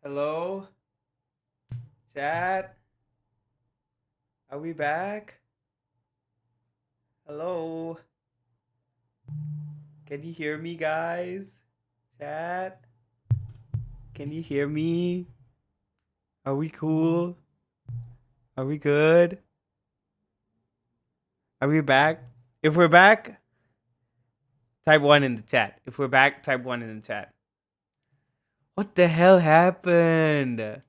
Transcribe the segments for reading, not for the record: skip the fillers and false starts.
Hello? Chat? Are we back? Hello? Can you hear me, guys? Chat? Can you hear me? Are we cool? Are we good? Are we back? If we're back, type 1 in the chat. If we're back, type 1 in the chat. What the hell happened?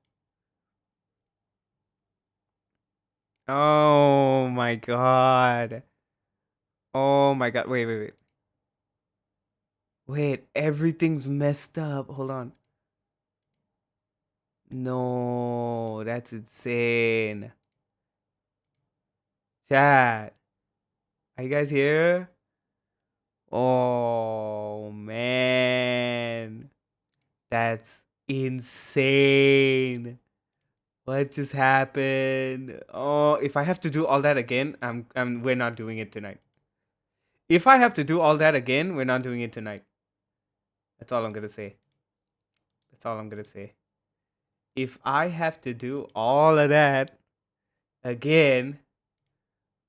Oh my god. Oh my god. Wait. Wait, everything's messed up. Hold on. No, that's insane. Chat, are you guys here? Oh man, that's insane. What just happened? Oh, if I have to do all that again, we're not doing it tonight. If I have to do all that again, we're not doing it tonight. That's all I'm gonna say. That's all I'm gonna say. If I have to do all of that again,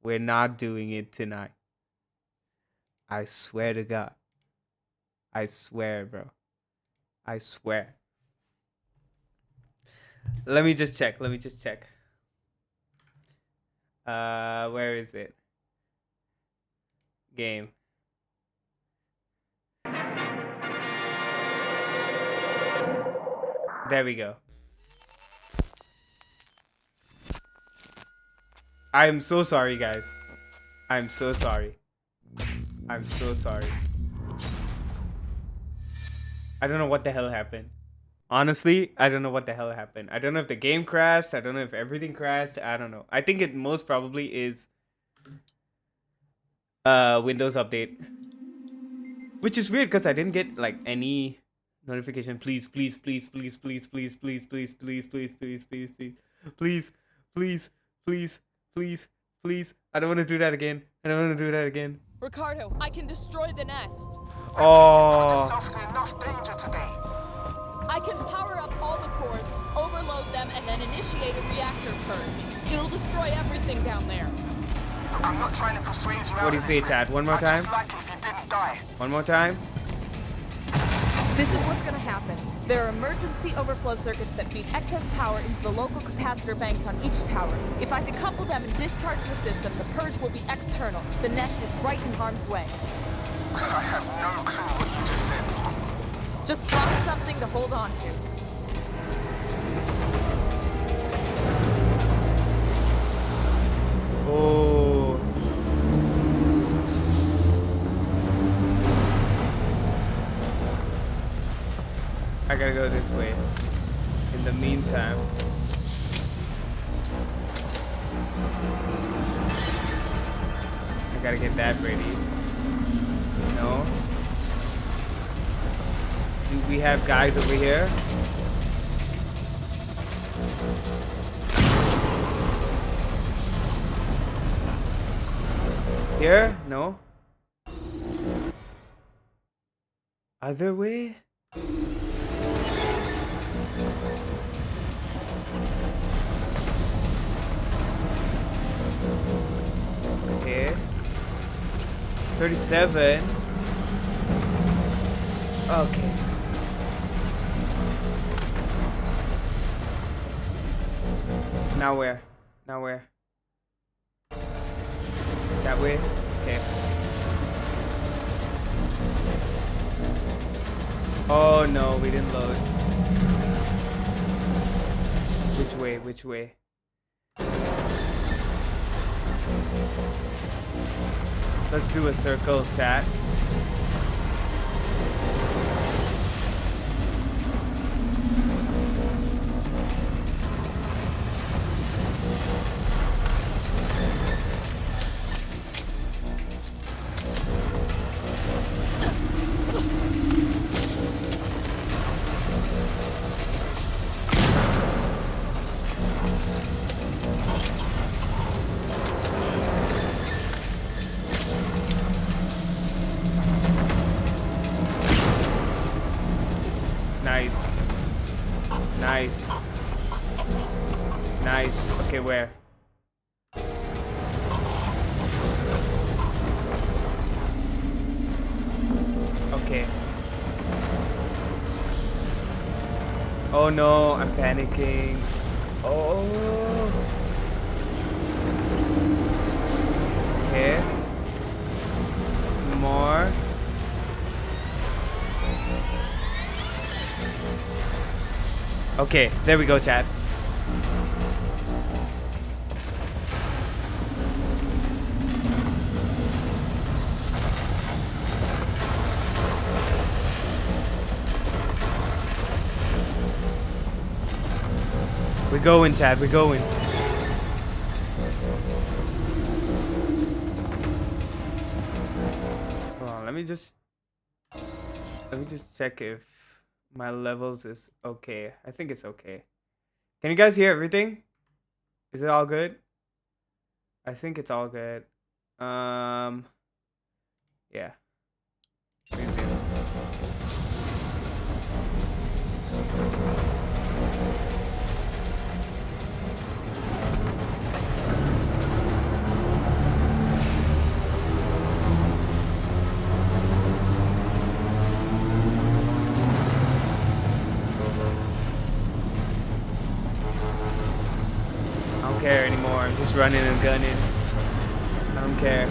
we're not doing it tonight. I swear to God. I swear, bro. I swear. Let me just check. Where is it? Game. There we go. I'm so sorry, guys. I'm so sorry. I'm so sorry. I don't know what the hell happened. Honestly, I don't know what the hell happened. I don't know if the game crashed. I don't know if everything crashed. I don't know. I think it most probably is Windows update. Which is weird because I didn't get like any notification. Please. I don't want to do that again. Ricardo, I can destroy the nest. Oh. Enough danger today. I can power up all the cores, overload them, and then initiate a reactor purge. It'll destroy everything down there. I'm not trying to persuade you. What do you say, Tad? One more time? Like it if you didn't die. One more time? This is what's gonna happen. There are emergency overflow circuits that feed excess power into the local capacitor banks on each tower. If I decouple them and discharge the system, the purge will be external. The nest is right in harm's way. I have no clue what you just said. Just drop something to hold on to. Oh. I gotta go this way. In the meantime. I gotta get that ready. No? Do we have guys over here? Here? No? Other way? Okay. 37. Okay. Now where? That way? Okay. Oh no, we didn't load. Which way? Let's do a circle, chat. Nice. Nice. Okay, where? Okay. Oh no, I'm panicking. Oh. Okay. More. Okay, there we go, chat. We're going, chat. We're going. Hold on, let me just check if my levels is okay. I think it's okay. Can you guys hear everything? Is it all good? I think it's all good. Yeah. I don't care anymore. I'm just running and gunning. I don't care.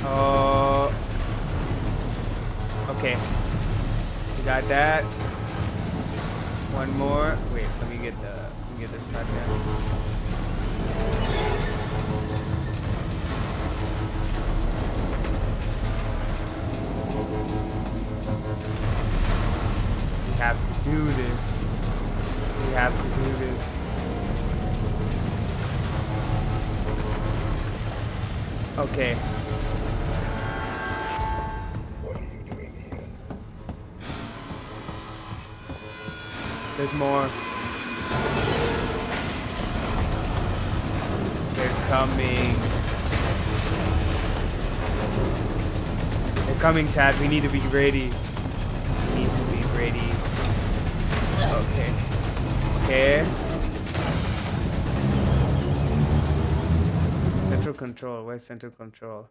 Oh. Okay. We got that. One more. Wait, let me get this shotgun. We have to do this. We have to do this. Okay. There's more. They're coming. They're coming, Chad. We need to be ready. We need to be ready. Okay. Okay. Central control. Where's central control?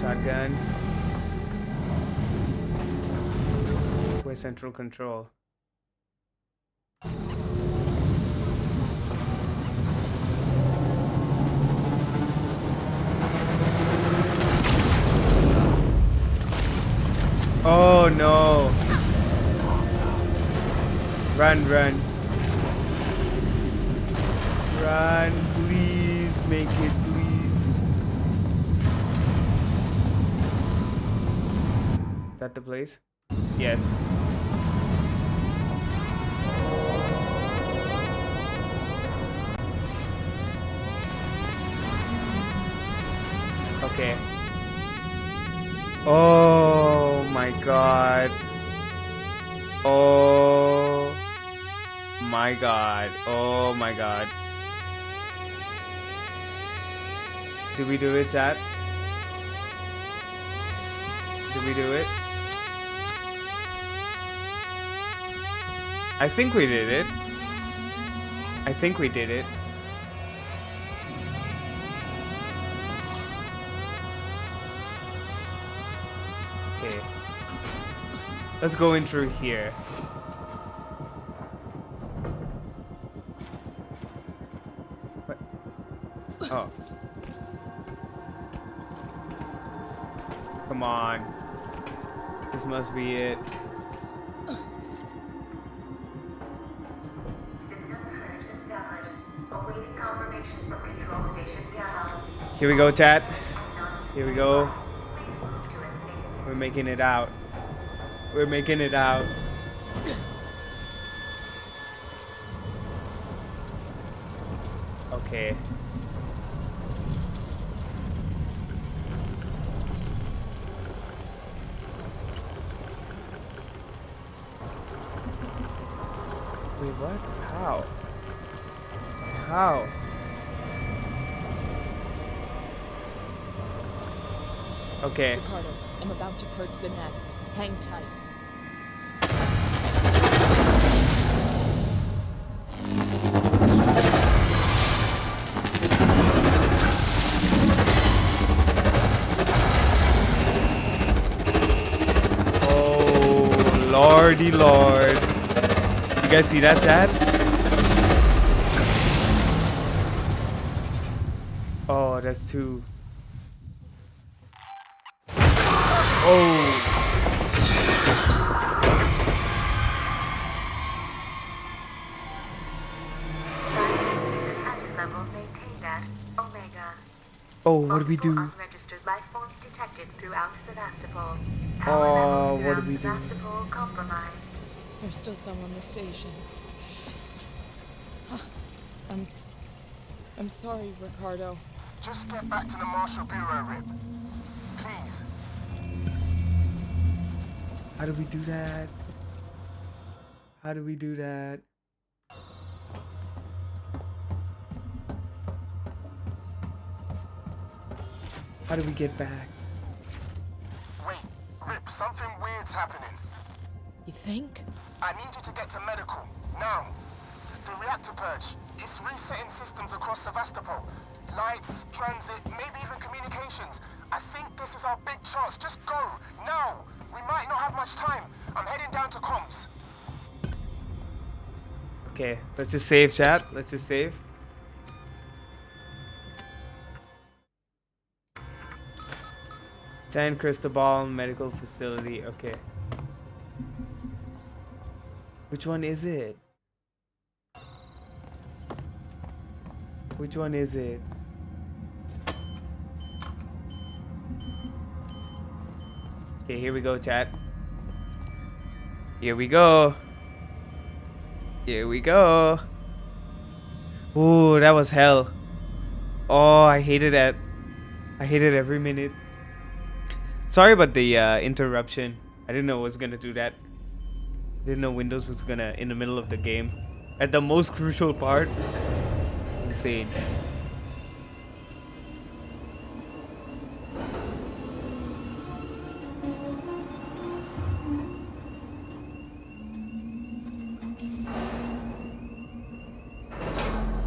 Shotgun. Where's central control? Oh no. Run, run. Run, please. Make it, please. Is that the place? Yes. Okay. Oh my god. Oh my god. Oh my god. Did we do it, chat? Did we do it? I think we did it. I think we did it. Okay. Let's go in through here. What? Oh. Come on. This must be it. Here we go, chat. Here we go. We're making it out. We're making it out. Okay. what? How? How? Okay. Ricardo, I'm about to purge the nest. Hang tight. Oh, lordy lord. You guys see that, chat? Oh, that's two. Oh. Hazard level maintained at Omega. Oh, what do we Multiple do? unregistered life forms detected throughout Sevastopol. Oh, Power levels what do throughout we do? Sevastopol compromised. There's still some on the station. Shit. Huh. I'm sorry, Ricardo. Just get back to the Marshal Bureau, Rip. Please. How do we do that? How do we do that? How do we get back? Wait, Rip, something weird's happening. You think? I need you to get to medical, now. The reactor purge, it's resetting systems across Sevastopol. Lights, transit, maybe even communications. I think this is our big chance. Just go, now. We might not have much time. I'm heading down to comms. Okay, let's just save, chat. Let's just save. San Cristobal Medical Facility. Okay. Which one is it? Which one is it? Okay, here we go, chat. Here we go. Here we go. Ooh, that was hell. Oh, I hated that. I hated every minute. Sorry about the interruption. I didn't know it was gonna do that. Didn't know Windows was gonna in the middle of the game at the most crucial part. Insane.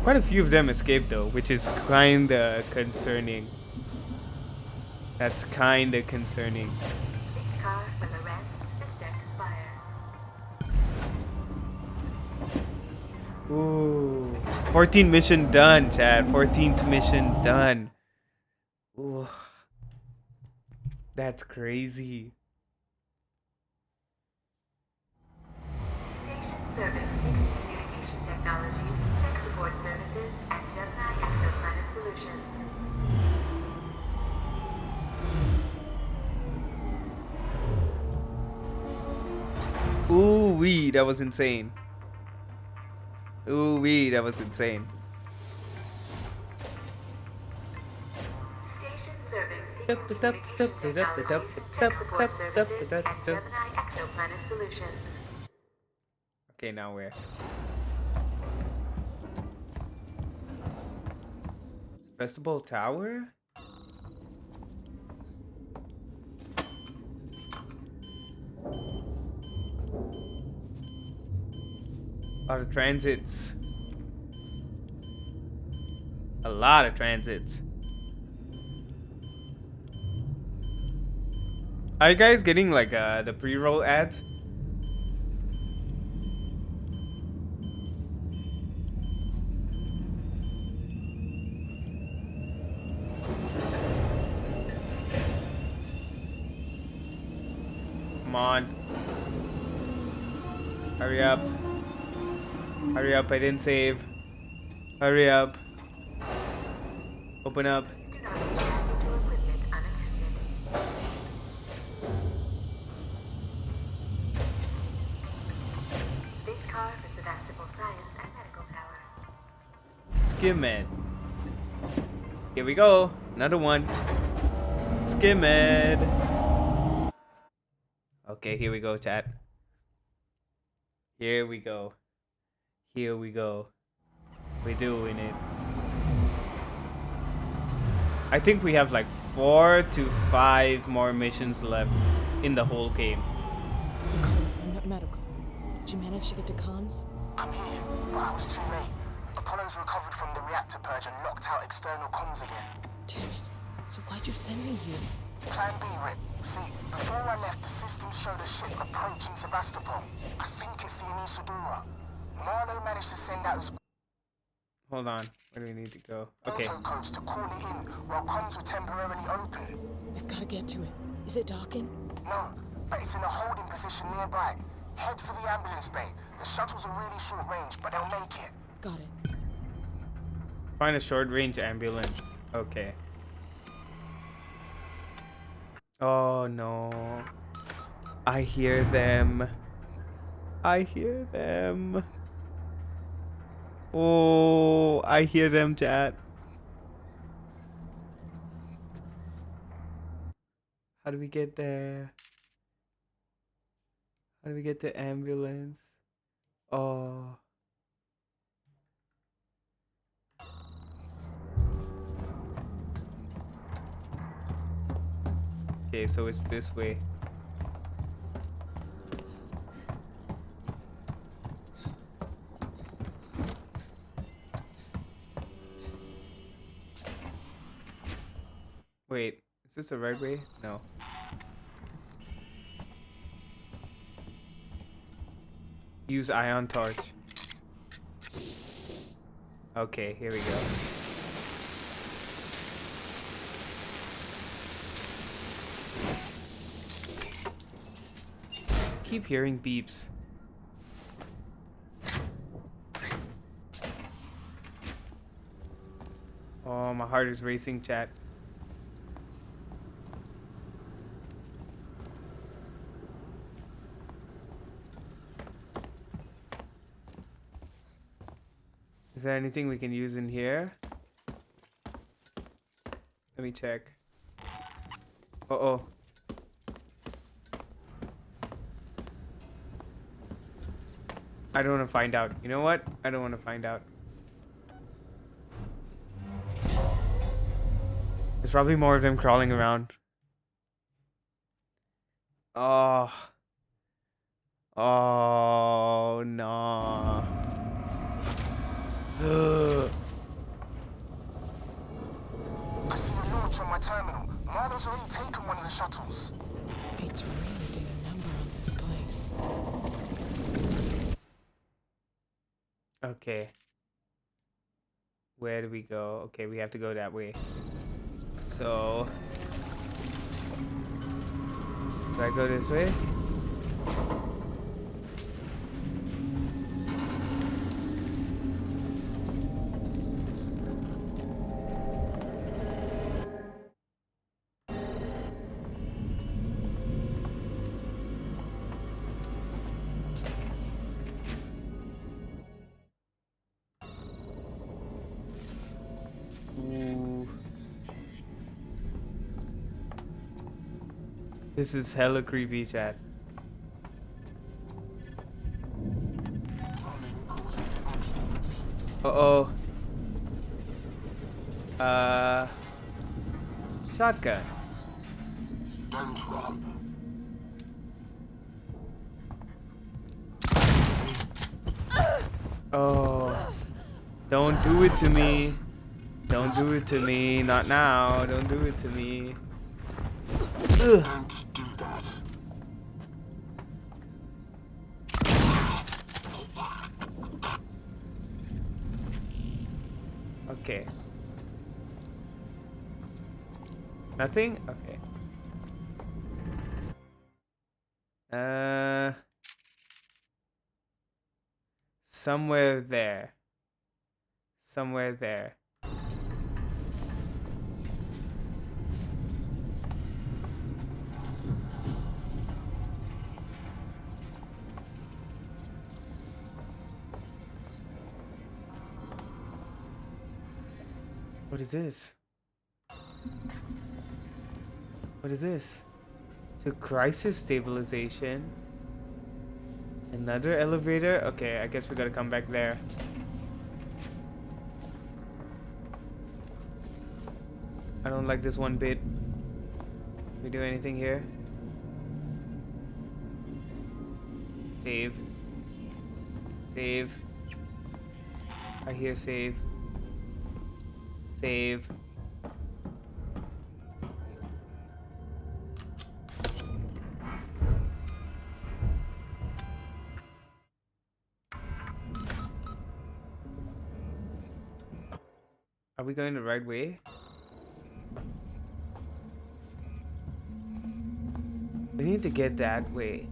Quite a few of them escaped though, which is kinda concerning. That's kinda concerning. This car for Lorenz system expire. Ooh. 14 mission done, Chad. 14th mission done. Ooh. That's crazy. Station serving 60 communication technologies, tech support services, and Gemini exoplanet solutions. Ooh wee, that was insane. Ooh wee, that was insane. Station serving 60 communication technologies, tech support services, and Gemini exoplanet solutions. Okay, now where? Festival Tower? A lot of transits. A lot of transits. Are you guys getting like the pre-roll ads? Come on. Hurry up. Hurry up, I didn't save. Hurry up. Open up. Please do not be connected to equipment unattended. This car for Sevastopol Science and Medical Tower. Skim it. Here we go. Another one. Skim it. Okay, here we go, chat. Here we go. Here we go. We're doing it. I think we have like 4 to 5 more missions left in the whole game. Nicole, I'm not medical. Did you manage to get to comms? I'm here, but I was too late. Apollo's recovered from the reactor purge and locked out external comms again. Damn it. So why'd you send me here? Plan B, Rip. See, before I left, the system showed a ship approaching Sevastopol. I think it's the Anisadora. Marlowe managed to send out his Hold on. Where do we need to go? Okay. auto codes to call it in while comms were temporarily open. We've got to get to it. Is it docking? No, but it's in a holding position nearby. Head for the ambulance bay. The shuttles are really short range, but they'll make it. Got it. Find a short range ambulance. Okay. Oh no. I hear them. I hear them. Oh, I hear them, chat. How do we get there? How do we get the ambulance? Oh. Okay, so it's this way. Wait, is this the right way? No. Use ion torch. Okay, here we go. Keep hearing beeps. Oh, my heart is racing, chat. Is there anything we can use in here? Let me check. Uh-oh. I don't want to find out. You know what? I don't want to find out. There's probably more of them crawling around. Oh. Oh, no. I see a launch on my terminal. Marlowe's already taken one of the shuttles. It's really getting a number on this place. Okay. Where do we go? Okay, we have to go that way. So... do I go this way? Ooh. This is hella creepy, chat. Uh-oh. Shotgun. Don't run. Oh. Don't do it to me. Don't do it to me. Not now. Don't do it to me. Ugh. Don't do that. Okay. Nothing? Okay. Somewhere there. Somewhere there. What is this? What is this? To crisis stabilization. Another elevator? Okay, I guess we gotta come back there. I don't like this one bit. We do anything here? Save. Save. I hear save. Save. Are we going the right way? We need to get that way.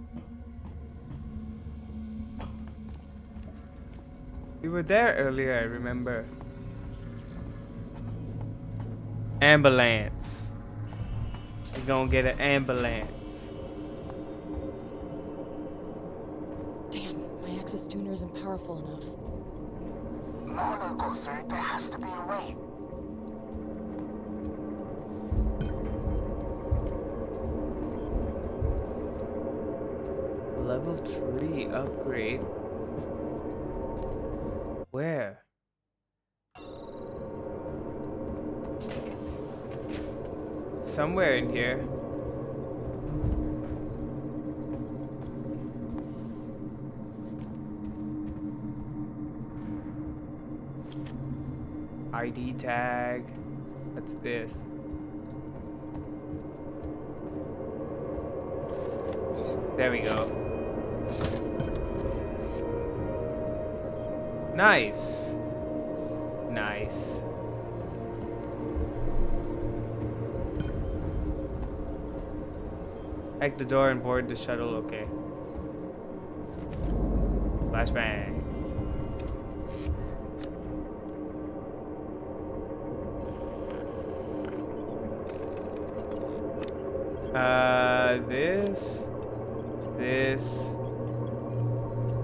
We were there earlier, I remember. Ambulance. We're gonna get an ambulance. Damn, my access tuner isn't powerful enough. Marlo got through. There has to be a way. Level 3 upgrade. Where? Somewhere in here. ID tag. What's this? There we go. Nice. Nice. Hack the door and board the shuttle, okay. Flashbang.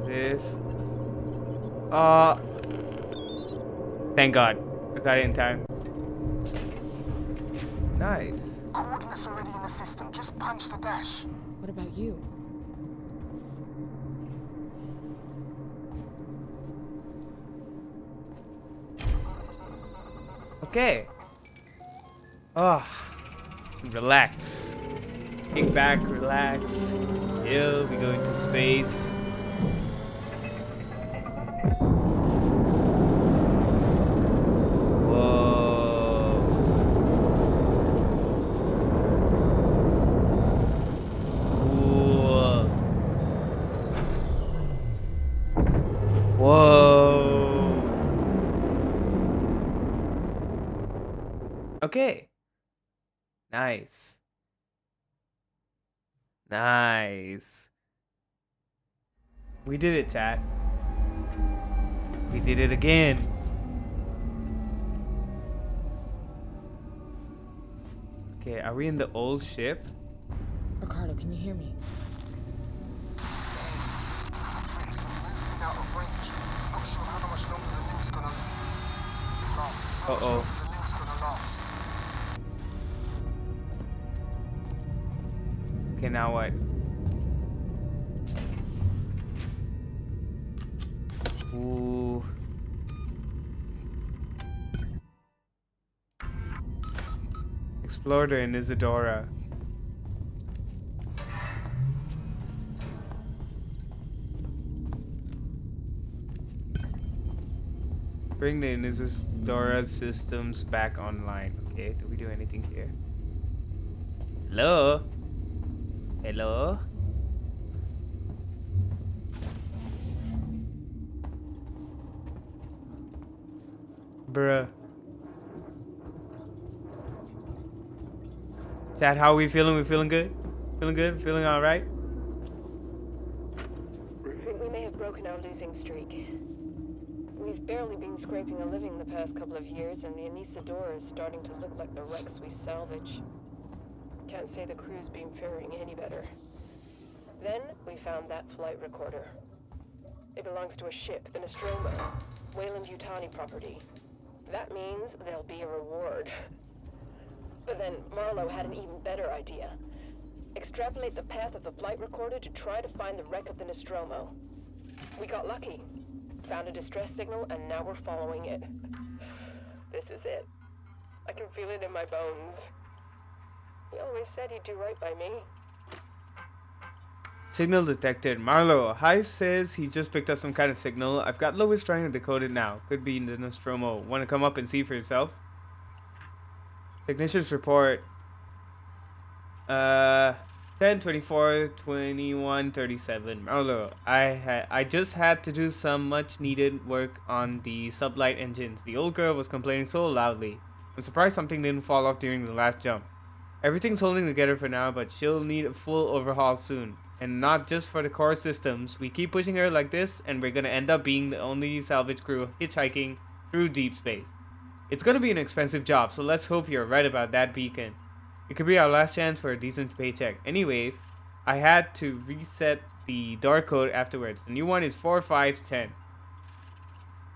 This. Thank God. I got it in time. Nice. Coordinates already in the system. Just punch the dash. What about you? Okay. Oh, relax. Kick back, relax. Chill. We go into space. Okay. Nice. Nice. We did it, chat. We did it again. Okay, are we in the old ship? Ricardo, can you hear me? Out of range. Not sure how much longer the link's gonna last. Uh-oh. The link's gonna last. Okay, now what? Ooh. Explorer and Isadora. Bring the Isadora systems back online. Okay, do we do anything here? Hello? Hello? Bruh. Chat, how are we feeling? We feeling good? Feeling good? Feeling alright? I think we may have broken our losing streak. We've barely been scraping a living the past couple of years, and the Anisadora is starting to look like the wrecks we salvage. Can't say the crew's been faring any better. Then we found that flight recorder. It belongs to a ship, the Nostromo, Weyland-Yutani property. That means there'll be a reward. But then Marlowe had an even better idea. Extrapolate the path of the flight recorder to try to find the wreck of the Nostromo. We got lucky. Found a distress signal, and now we're following it. This is it. I can feel it in my bones. He always said he'd do right by me. Signal detected. Marlo, Hi says he just picked up some kind of signal. I've got Lois trying to decode it now. Could be in the Nostromo. Want to come up and see for yourself? Technician's report. 10, 24, 21, 37. Marlo, I just had to do some much needed work on the sublight engines. The old girl was complaining so loudly. I'm surprised something didn't fall off during the last jump. Everything's holding together for now, but she'll need a full overhaul soon. And not just for the core systems. We keep pushing her like this, and we're gonna end up being the only salvage crew hitchhiking through deep space. It's gonna be an expensive job, so let's hope you're right about that beacon. It could be our last chance for a decent paycheck. Anyways, I had to reset the door code afterwards. The new one is 4510.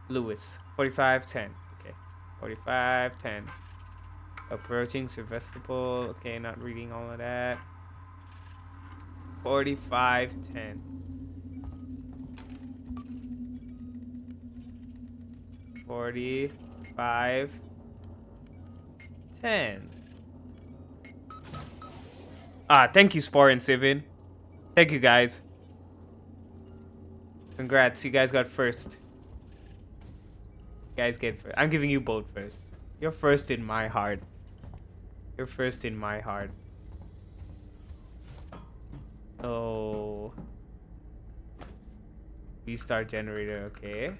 Lewis, 4510. Okay, 4510. Approaching Sevastopol. Okay, not reading all of that. 4510. 4510. Thank you, Spore and Sivin. Thank you, guys. Congrats, you guys got first. You guys get first. I'm giving you both first. You're first in my heart. You're first in my heart. Oh. Restart generator, okay.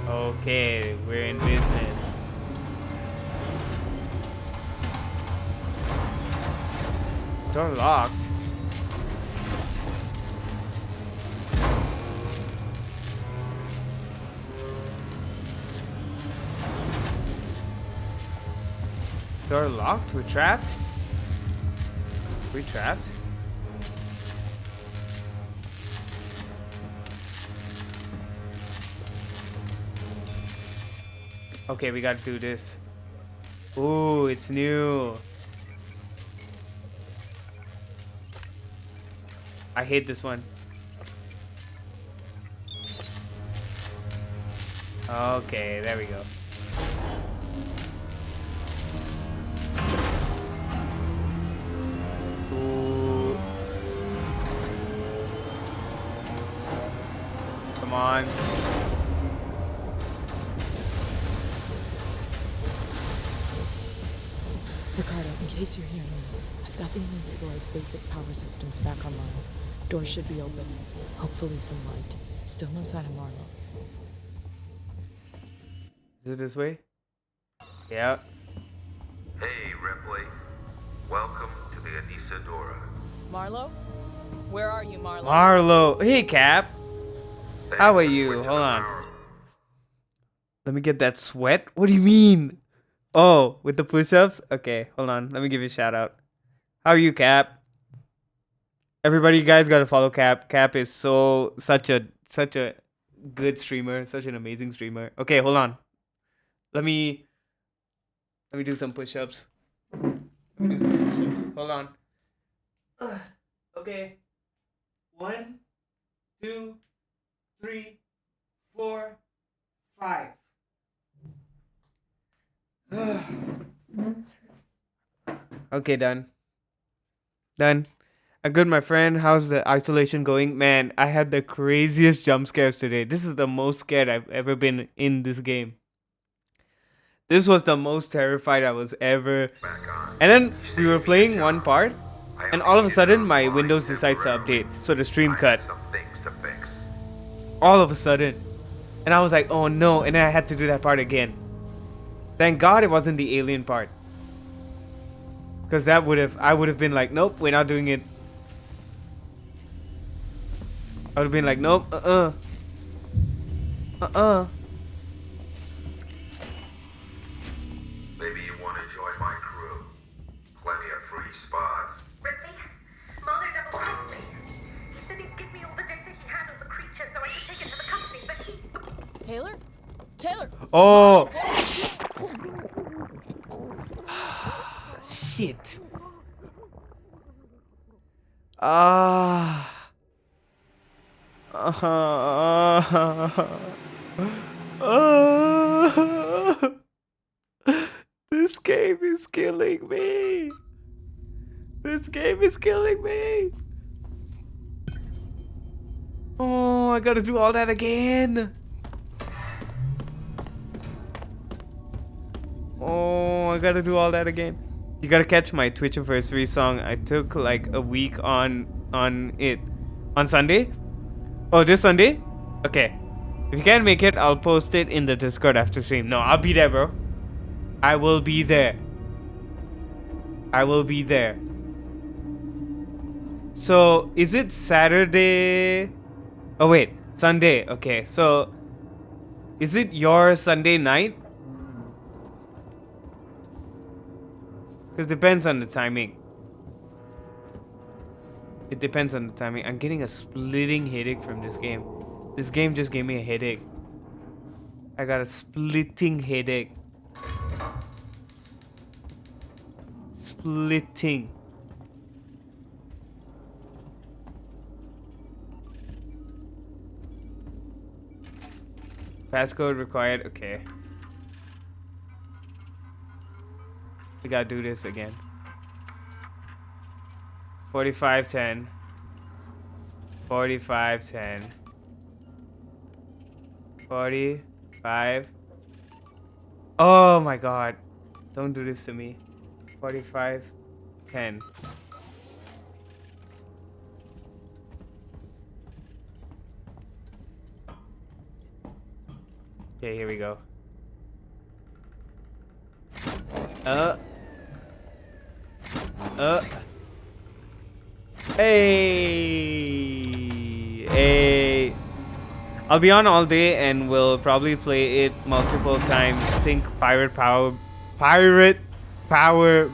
Okay, we're in business. Door locked. Door locked? We're trapped? We trapped? Okay, we gotta do this. Ooh, it's new. I hate this one. Okay, there we go. Ooh. Come on. Ricardo, in case you're hearing me, I've got the Inusador's basic power systems back online. Doors should be open. Hopefully some light. Still no sign of Marlo. Is it this way? Yeah. Hey, Ripley. Welcome to the Anisadora. Marlo? Where are you, Marlo? Marlo. Hey, Cap. How are Thanks for you? switching Hold the on. power. Let me get that sweat. What do you mean? Oh, with the push-ups? Okay, hold on. Let me give you a shout out. How are you, Cap? Everybody, you guys gotta follow Cap. Cap is such a good streamer, such an amazing streamer. Okay, hold on. Let me do some push-ups. Hold on. Okay. 1, 2, 3, 4, 5. Okay, done. Done. I'm good, my friend. How's the isolation going? Man, I had the craziest jump scares today. This is the most scared I've ever been in this game. This was the most terrified I was ever. Back on. And then You we were say playing good one job. part, I and all of a only sudden needed my online Windows decides to temporarily. update. So the stream I have cut. some things to fix. All of a sudden. And I was like, oh no. And then I had to do that part again. Thank God it wasn't the alien part. Because I would have been like, nope, we're not doing it. I would have been like, nope, Maybe you wanted join my crew? Plenty of free spots. Ripley, Mahler double-crossed me. He said he'd give me all the data he had on the creature so I could take it to the company, but he... Taylor? Taylor! Oh! Shit. Ah. This game is killing me. This game is killing me. Oh, I gotta do all that again. Oh, I gotta do all that again. You gotta catch my Twitch anniversary song. I took like a week on it. On Sunday? Oh, this Sunday? Okay. If you can't make it, I'll post it in the Discord after stream. No, I'll be there, bro. I will be there. I will be there. So, is it Saturday? Oh, wait. Sunday. Okay, so... Is it your Sunday night? Because it depends on the timing. It depends on the timing. I'm getting a splitting headache from this game. This game just gave me a headache. I got a splitting headache. Splitting. Passcode required. Okay. We gotta do this again. 4510. 4510. 45. Oh my god. Don't do this to me. 4510. Okay, here we go. Hey. I'll be on all day and we'll probably play it multiple times. Think pirate power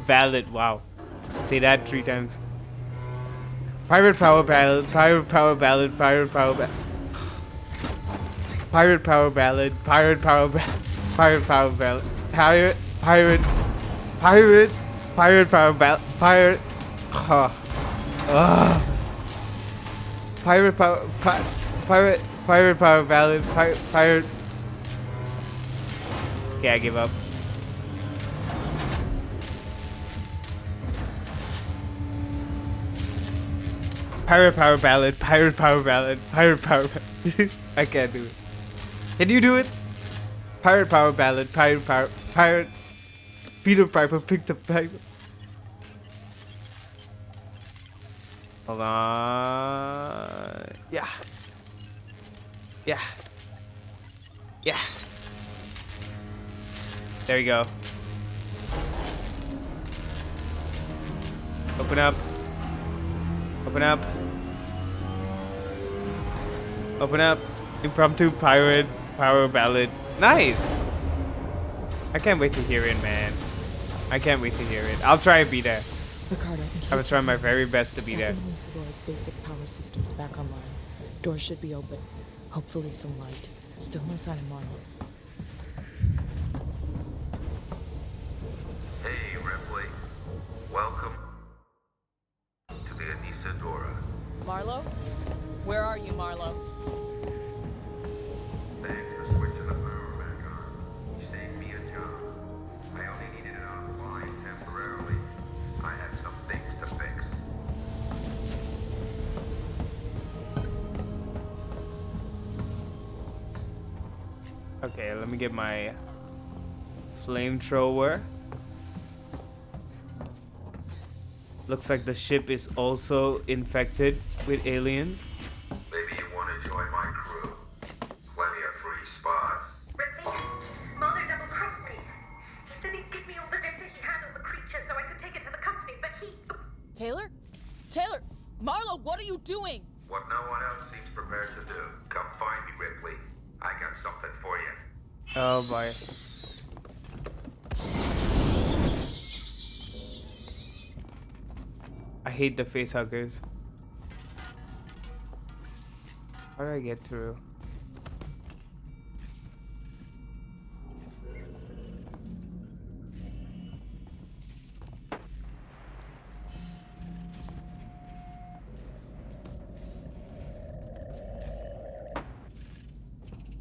ballad. Wow. Say that 3 times. Pirate power ballad, pirate power ballad, pirate power ballad. Pirate power ballad, pirate power ballad, pirate power ballad, pirate power ballad, pirate. Pirate power ballad, pirate. Okay, I give up. Pirate power ballad, pirate power ballad, pirate power ballad. I can't do it. Can you do it? Pirate power ballad, pirate. Peter Piper picked up Piper. Hold on. Yeah. There you go. Open up. Impromptu pirate power ballad. Nice. I can't wait to hear it, man. I can't wait to hear it. I'll try to be there. Ricardo, in case I will try my very best to be there. Lucidore's basic power systems back online. Doors should be open. Hopefully some light. Still no sign of Marlo. Hey, Ripley. Welcome to the Anisadora. Marlo? Where are you, Marlo? Thanks for switching the power back on. You saved me a job. I only needed it offline temporarily. I had some things to fix. Okay, let me get my flamethrower. Looks like the ship is also infected with aliens. Maybe you want to join my crew. Plenty of free spots. Ripley, Mahler double-crossed me. He said he'd give me all the data he had on the creature so I could take it to the company, but he... Taylor? Taylor! Marlo, what are you doing? What no one else seems prepared to do. Come find me, Ripley. I got something for you. Oh boy. I hate the face huggers. How do I get through?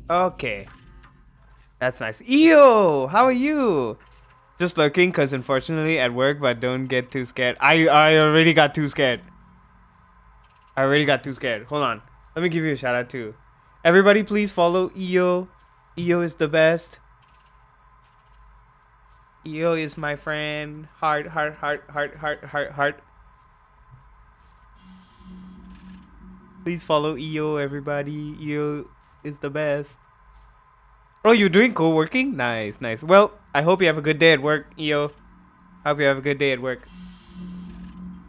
Okay. That's nice. Ew! How are you? Just lurking because unfortunately at work, but don't get too scared. I already got too scared. I already got too scared. Hold on. Let me give you a shout out too. Everybody please follow EO. EO is the best. EO is my friend. Heart, heart, heart, heart, heart, heart, heart. Please follow EO, everybody. EO is the best. Oh, you're doing co-working? Nice, nice. Well, I hope you have a good day at work, EO. Hope you have a good day at work.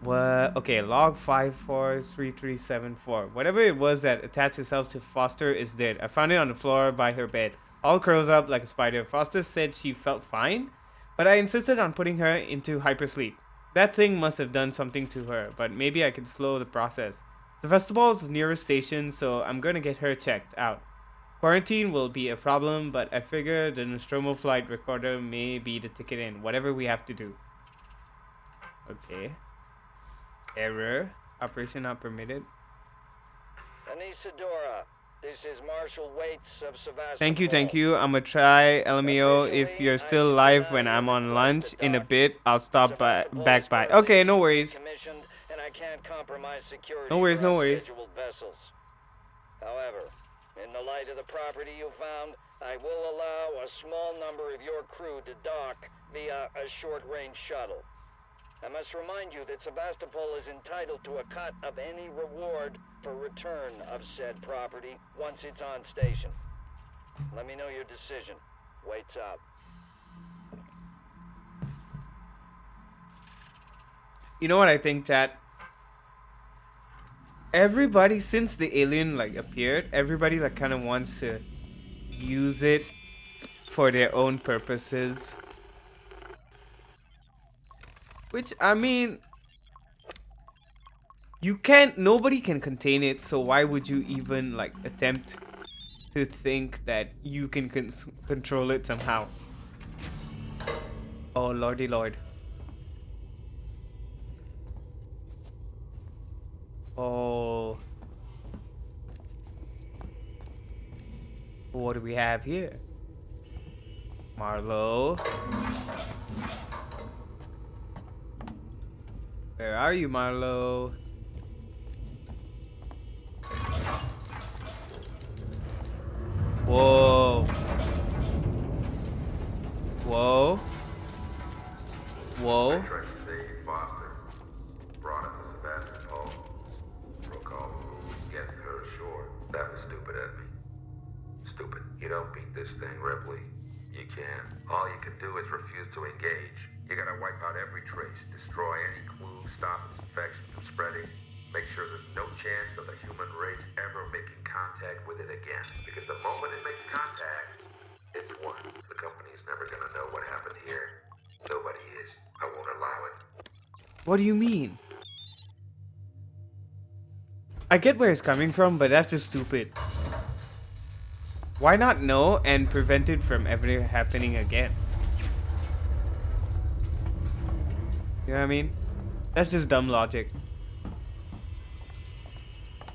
What? Okay, log 543374. Whatever it was that attached itself to Foster is dead. I found it on the floor by her bed, all curled up like a spider. Foster said she felt fine, but I insisted on putting her into hypersleep. That thing must have done something to her, but maybe I could slow the process. Sevastopol's the nearest station, so I'm gonna get her checked out. Quarantine will be a problem, but I figure the Nostromo flight recorder may be the ticket in, whatever we have to do. Okay. Error. Operation not permitted. Anisadora, this is Marshal Waits of Sevastopol. Thank you. I'm gonna try LMAO if you're still live when I'm on lunch. In a bit, I'll stop back by. Okay, no worries. And I can't compromise security No worries, for no worries. unscheduled vessels. However, in the light of the property you found, I will allow a small number of your crew to dock via a short-range shuttle. I must remind you that Sevastopol is entitled to a cut of any reward for return of said property once it's on station. Let me know your decision. Waits out. You know what I think, chat? Everybody, since the alien like appeared, everybody like kind of wants to use it for their own purposes. Which, I mean, you can't, nobody can contain it, so why would you even like attempt to think that you can control it somehow? Oh lordy lord. Oh. What do we have here? Marlowe. Where are you, Marlowe? Whoa. Whoa. Whoa. I tried to save Foster. Brought him to Sevastopol. Broke all the rules, getting her ashore. That was stupid of me. Stupid. You don't beat this thing, Ripley. You can't. All you can do is refuse to engage. You gotta wipe out every trace, destroy any clue, stop its infection from spreading, make sure there's no chance of the human race ever making contact with it again. Because the moment it makes contact, it's won. The company's never gonna know what happened here. Nobody is. I won't allow it. What do you mean? I get where it's coming from, but that's just stupid. Why not know and prevent it from ever happening again? You know what I mean? That's just dumb logic.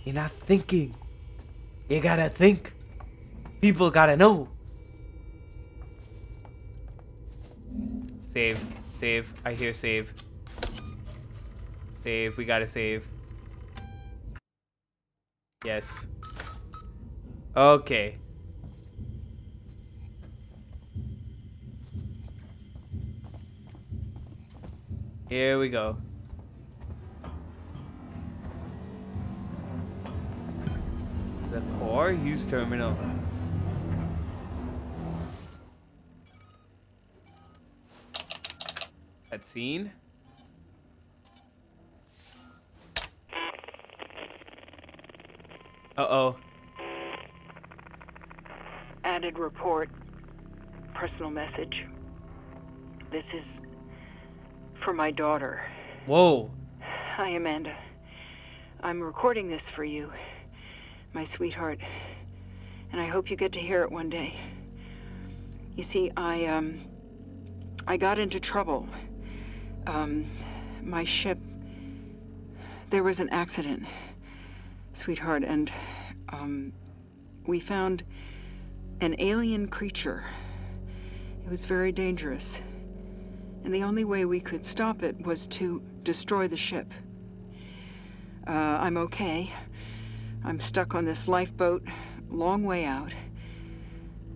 You're not thinking. You gotta think. People gotta know. Save. Save. I hear save. Save. We gotta save. Yes. Okay. Here we go. The core use terminal. That scene. Uh-oh. Added report. Personal message. This is for my daughter. Whoa. Hi, Amanda. I'm recording this for you, my sweetheart, and I hope you get to hear it one day. You see, I got into trouble. My ship, there was an accident, sweetheart, and, we found an alien creature. It was very dangerous, and the only way we could stop it was to destroy the ship. I'm okay. I'm stuck on this lifeboat, long way out.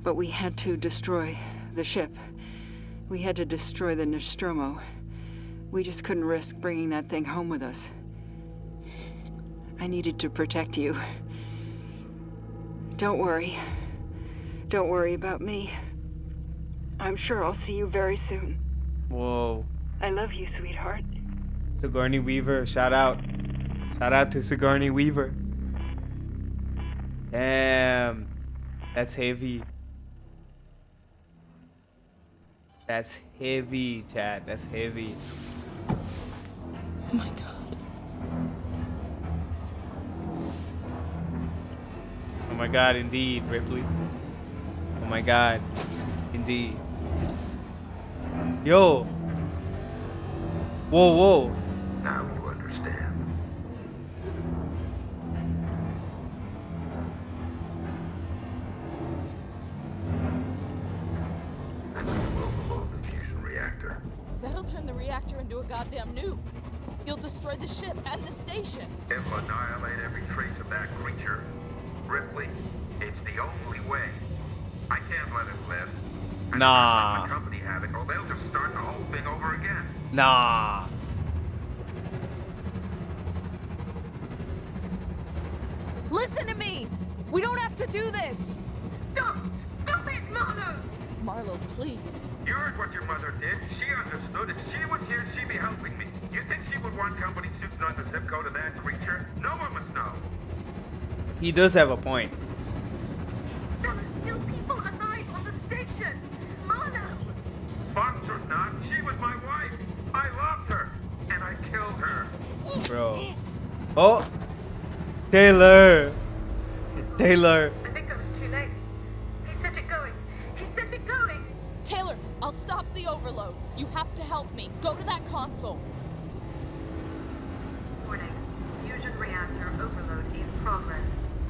But we had to destroy the ship. We had to destroy the Nostromo. We just couldn't risk bringing that thing home with us. I needed to protect you. Don't worry. Don't worry about me. I'm sure I'll see you very soon. Whoa. I love you, sweetheart. Sigourney Weaver, shout out. Shout out to Sigourney Weaver. Damn. That's heavy. That's heavy, chat. That's heavy. Oh my god. Oh my god, indeed, Ripley. Oh my god. Indeed. Yo. Whoa, whoa. Now you understand. And you will blow the fusion reactor. That'll turn the reactor into a goddamn nuke. You'll destroy the ship and the station. It will annihilate every trace of that creature. Ripley, it's the only way. I can't let it live. And Nah. let the company have it, or they'll just start the whole thing over again. Nah. Listen to me! We don't have to do this! Stop! Stop it, Marlo! Marlo, please. You heard what your mother did. She understood. If she was here, she'd be helping me. You think she would want company suits knowing the zip code of that creature? No one must know. He does have a point. There are still people alive on the station! Marlo! Foster's not. She was my wife. I loved her. And I killed her. Bro. Oh. Taylor. Taylor. I think I was too late. He set it going. He set it going! Taylor, I'll stop the overload. You have to help me. Go to that console. Warning. Fusion reactor overload in progress.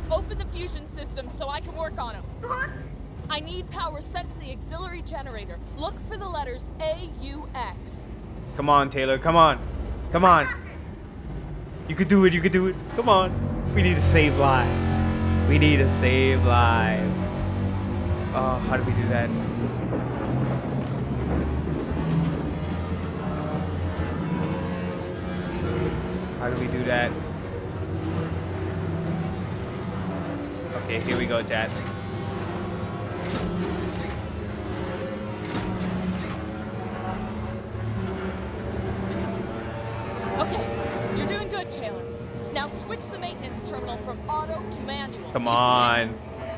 Open the fusion system so I can work on them. What? I need power sent to the auxiliary generator. Look for the letters AUX. Come on, Taylor. Come on. Come on. You could do it. You could do it. Come on. We need to save lives. We need to save lives. Oh, how do we do that? How do we do that? Okay, here we go, chat. Okay, you're doing good, Taylor. Now switch the maintenance terminal from auto to manual. Come Do you see on.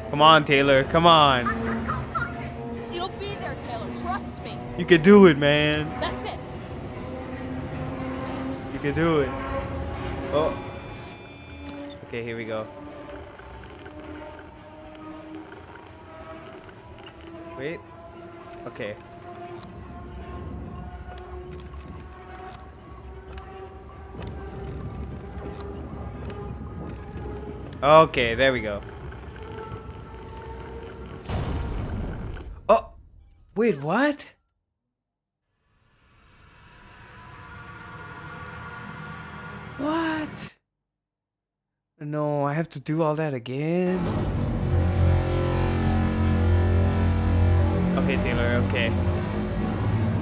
Come on, Taylor. Come on. it? It'll be there, Taylor. Trust me. You can do it, man. That's it. You can do it. Oh. Okay, here we go. Wait. Okay. Okay, there we go. Oh. Wait, what? What? No, I have to do all that again? Okay, Taylor, okay.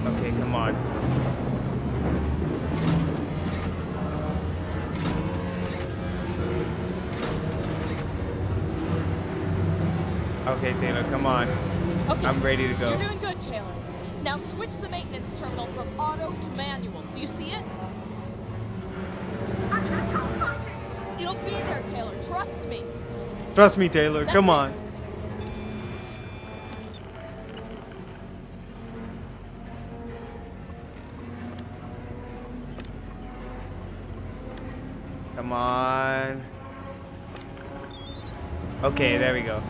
Okay, come on. Okay, Taylor, come on. Okay. I'm ready to go. You're doing good, Taylor. Now switch the maintenance terminal from auto to manual. Do you see it? It'll be there, Taylor. Trust me. Trust me, Taylor, come on. Come on. Okay, there we go.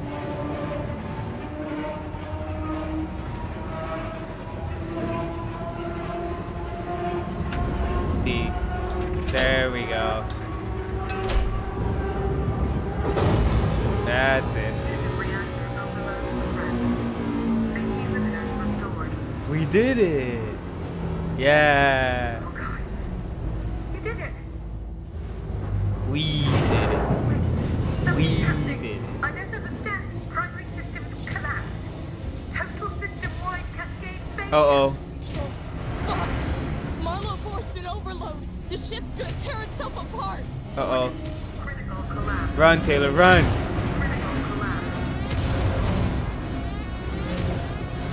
D. There we go. That's it. We did it. Yeah. You did it. We did it. We did it. I don't understand. Primary systems collapse. Total system-wide cascade failure. Uh-oh. Fuck! Marlowe forced an overload. The ship's gonna tear itself apart. Uh-oh. Critical collapse. Run, Taylor, run. Critical collapse.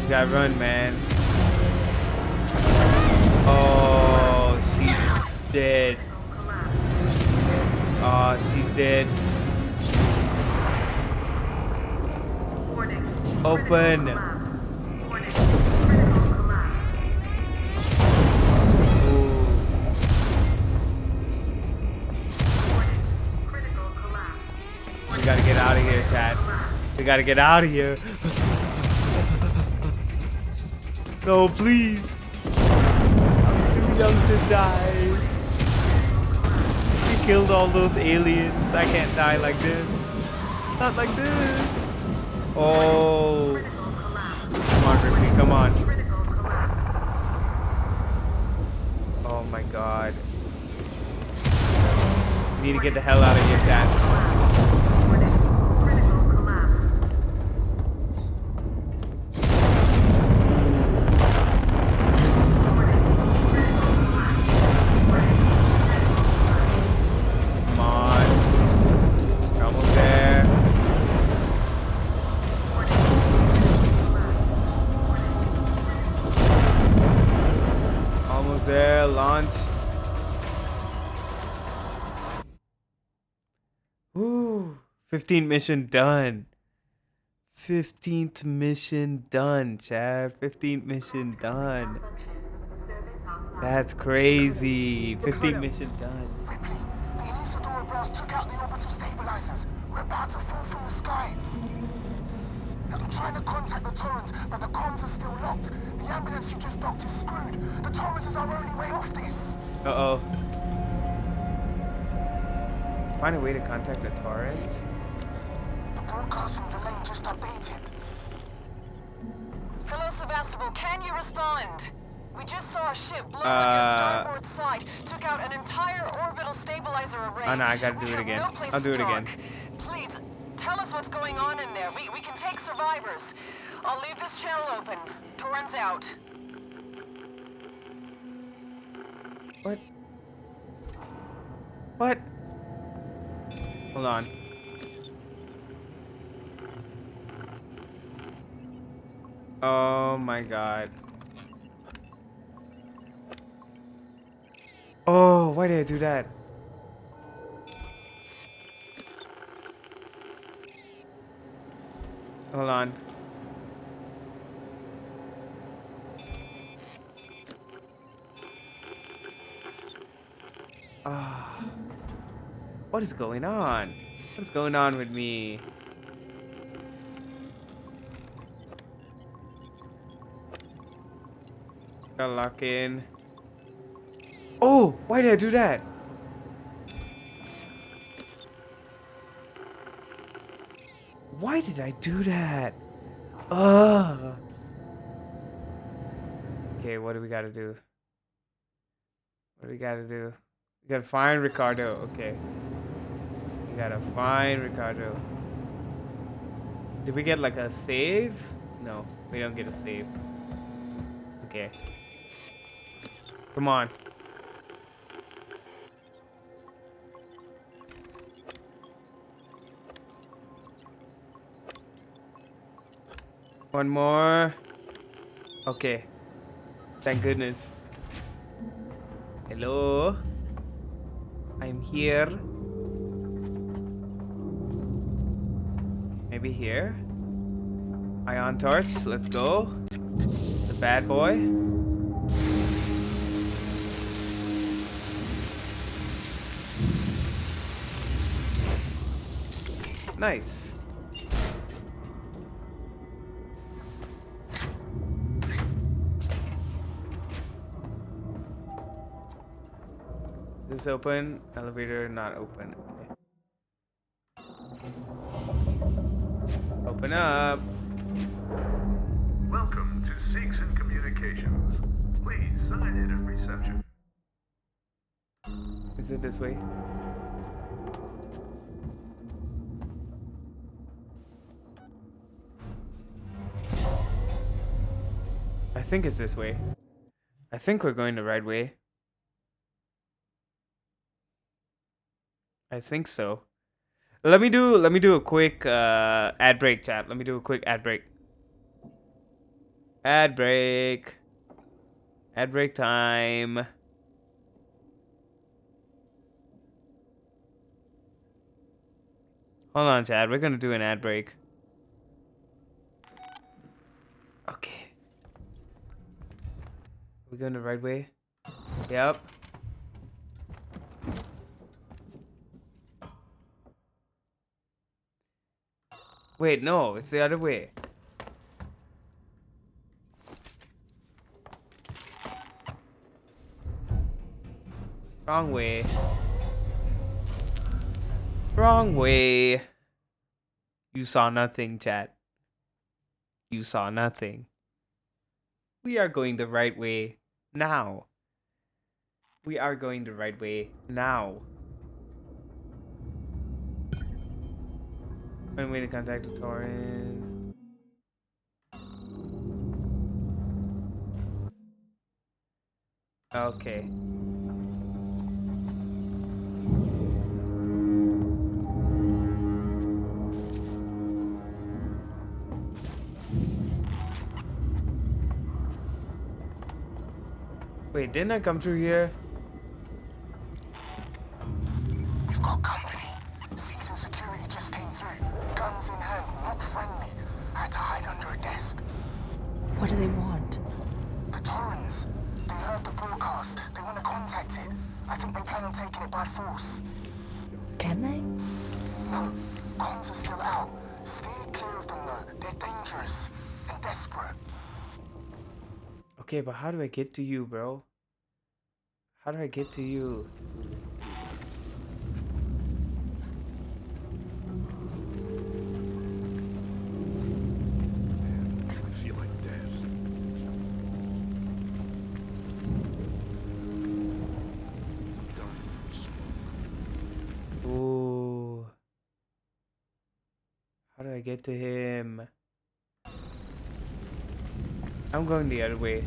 You gotta run, man. Oh, she's dead. Oh, she's dead. Warning. Open. Warning. Critical collapse. Ooh. Warning. Critical collapse. We gotta get out of here, Chad. We gotta get out of here. No, please. I'm too young to die. We killed all those aliens. I can't die like this. Not like this. Oh. Come on, Ripley, come on. Oh my god. We need to get the hell out of here, Chad. Launch. Ooh, 15th mission done. 15th mission done, Chad. 15th mission done. That's crazy. 15th mission done. Ripley, the Anisadora blast took out the orbital stabilizers. We're about to fall from the sky. I'm trying to contact the Torrens, but the comms are still locked. The ambulance you just docked is screwed. The Torrens is our only way off this. Uh-oh. Find a way to contact the Torrens? The broadcast from the lane just updated. Hello, Sevastopol. Can you respond? We just saw a ship blow on your starboard side, took out an entire orbital stabilizer array. Oh no, I gotta do it again. I'll do it again. Please, tell us what's going on in there. We can take survivors. I'll leave this channel open. Torrens out. What? What? Hold on. Oh my god. Oh, why did I do that? Hold on. Ah. What is going on? What is going on with me? Gotta lock in. Oh, why did I do that? Why did I do that? Ugh. Okay, what do we gotta do? What do we gotta do? We gotta find Ricardo. Okay. We gotta find Ricardo. Did we get like a save? No, we don't get a save. Okay. Come on. One more. Okay. Thank goodness. Hello. I'm here. Maybe here. Ion torch. Let's go. The bad boy. Nice. Is this open? Elevator not open. Okay. Open up. Welcome to Seeks and Communications. Please sign in at reception. Is it this way? I think it's this way. I think we're going the right way. I think so. Let me do a quick ad break, chat. Let me do a quick ad break. Ad break. Ad break time. Hold on, chat. We're gonna do an ad break. Okay. We going the right way? Yep. Wait, no, it's the other way. Wrong way. Wrong way. You saw nothing, chat. You saw nothing. We are going the right way now. We are going the right way now. Find a way to contact the torrent. Okay. Wait, didn't I come through here? We've got company. Season security just came through. Guns in hand, not friendly. I had to hide under a desk. What do they want? The Torrens. They heard the broadcast. They want to contact it. I think they plan on taking it by force. Can they? No, comms are still out. Steer clear of them though. They're dangerous and desperate. Okay, but how do I get to you, bro? How do I get to you? I feel like death. Dying from smoke. Ooh. How do I get to him? I'm going the other way.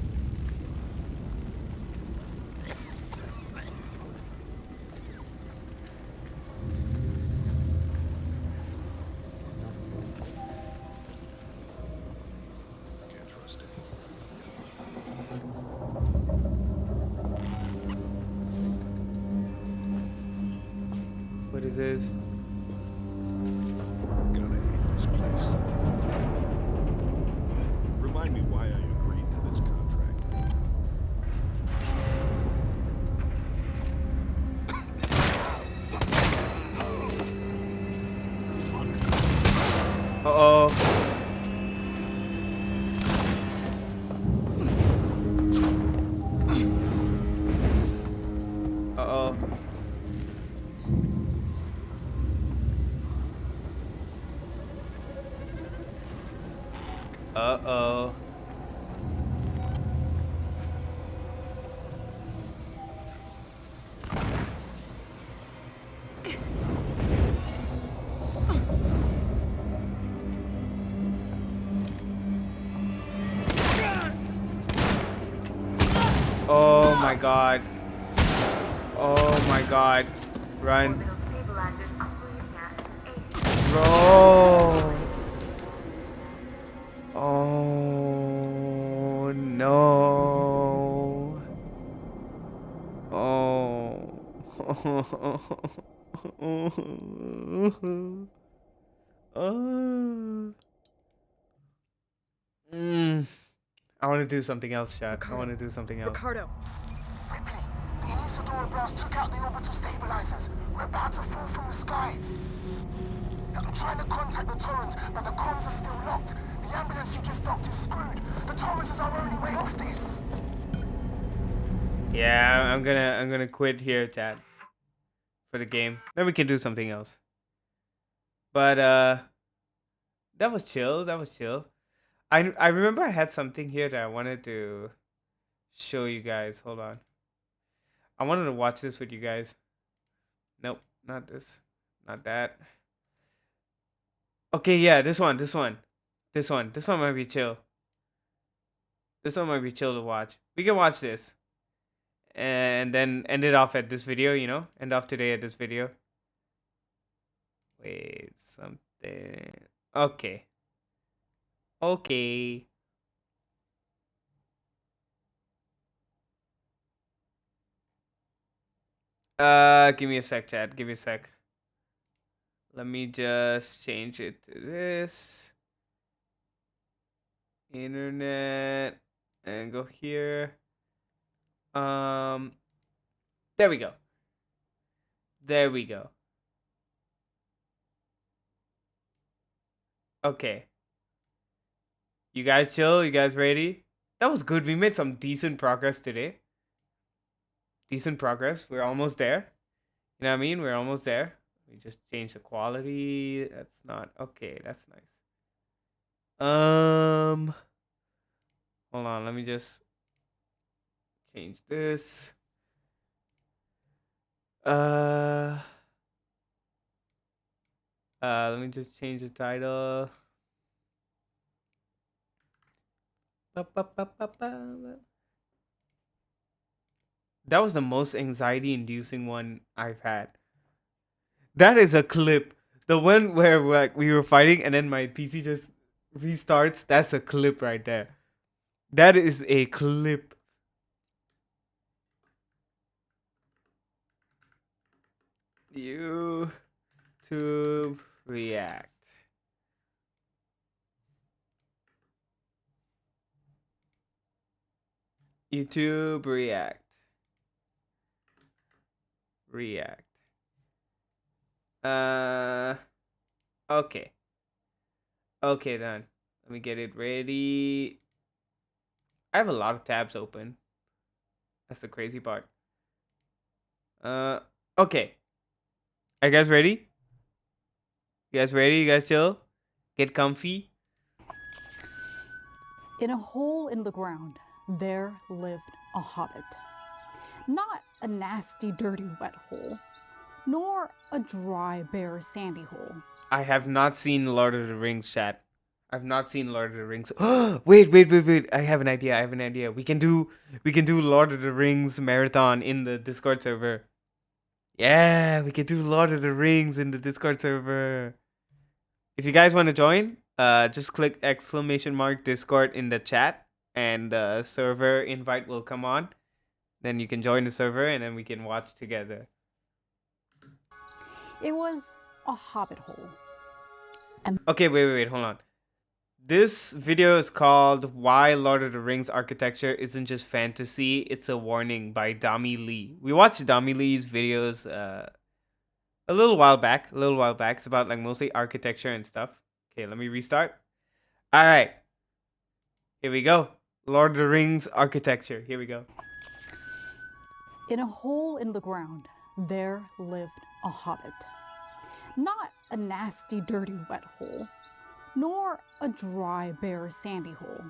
Can't trust it. What is this? Gotta hate this place. Remind me why I agreed to this contract. Uh-oh. Uh-oh. Uh-oh. Oh my god. Oh my god. Run. Orbital stabilizers operating at 80. Bro. Oh no. Oh. I want to do something else, chat. I want to do something else. Ricardo, Ripley, the Anisadora blast took out the orbital stabilizers. We're about to fall from the sky. I'm trying to contact the Torrens, but the comms are still locked. The ambulance you just docked is screwed. The Torrens is our only way off this. Yeah, I'm gonna quit here, chat, for the game. Then we can do something else. But that was chill. That was chill. I remember I had something here that I wanted to show you guys. Hold on. I wanted to watch this with you guys. Nope, not this. Not that. Okay, yeah, this one. This one might be chill. This one might be chill to watch. We can watch this. And then end it off at this video, you know? End off today at this video. Wait, something. Okay. Okay. Give me a sec, chat. Give me a sec. Let me just change it to this. Internet. And go here. There we go. There we go. Okay. You guys chill? You guys ready? That was good. We made some decent progress today. Decent progress. We're almost there. You know what I mean? We're almost there. We just change the quality. That's not okay. That's nice. Hold on. Let me just change this. Let me just change the title. That was the most anxiety-inducing one I've had. That is a clip. The one where like we were fighting and then my PC just restarts. That's a clip right there. That is a clip. YouTube React. YouTube React. React. Okay. Okay, done. Let me get it ready. I have a lot of tabs open. That's the crazy part. Okay. Are you guys ready? You guys ready? You guys chill? Get comfy? In a hole in the ground, there lived a hobbit. Not a nasty, dirty, wet hole, nor a dry, bare, sandy hole. I have not seen Lord of the Rings, chat. I've not seen Lord of the Rings. Wait. I have an idea. We can do Lord of the Rings marathon in the Discord server. Yeah, we can do Lord of the Rings in the Discord server. If you guys want to join, just click !Discord in the chat and the server invite will come on. Then you can join the server and then we can watch together. It was a hobbit hole. Okay, wait, hold on. This video is called Why Lord of the Rings Architecture Isn't Just Fantasy, It's a Warning by Dami Lee. We watched Dami Lee's videos a little while back. It's about like mostly architecture and stuff. Okay, let me restart. Alright. Here we go. Lord of the Rings architecture. Here we go. In a hole in the ground, there lived a hobbit. Not a nasty, dirty, wet hole, nor a dry, bare, sandy hole.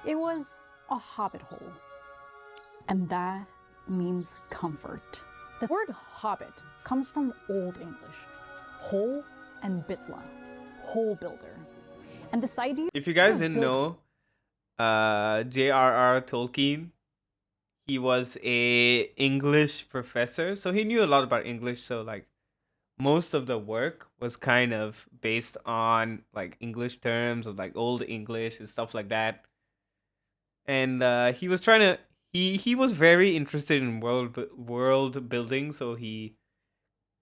It was a hobbit hole. And that means comfort. The word hobbit comes from Old English, hole and bitla, hole builder. And this idea... If you guys didn't know, J.R.R. Tolkien, he was a English professor, so he knew a lot about English, so like most of the work was kind of based on like English terms or like Old English and stuff like that. And he was trying to he was very interested in world building, so he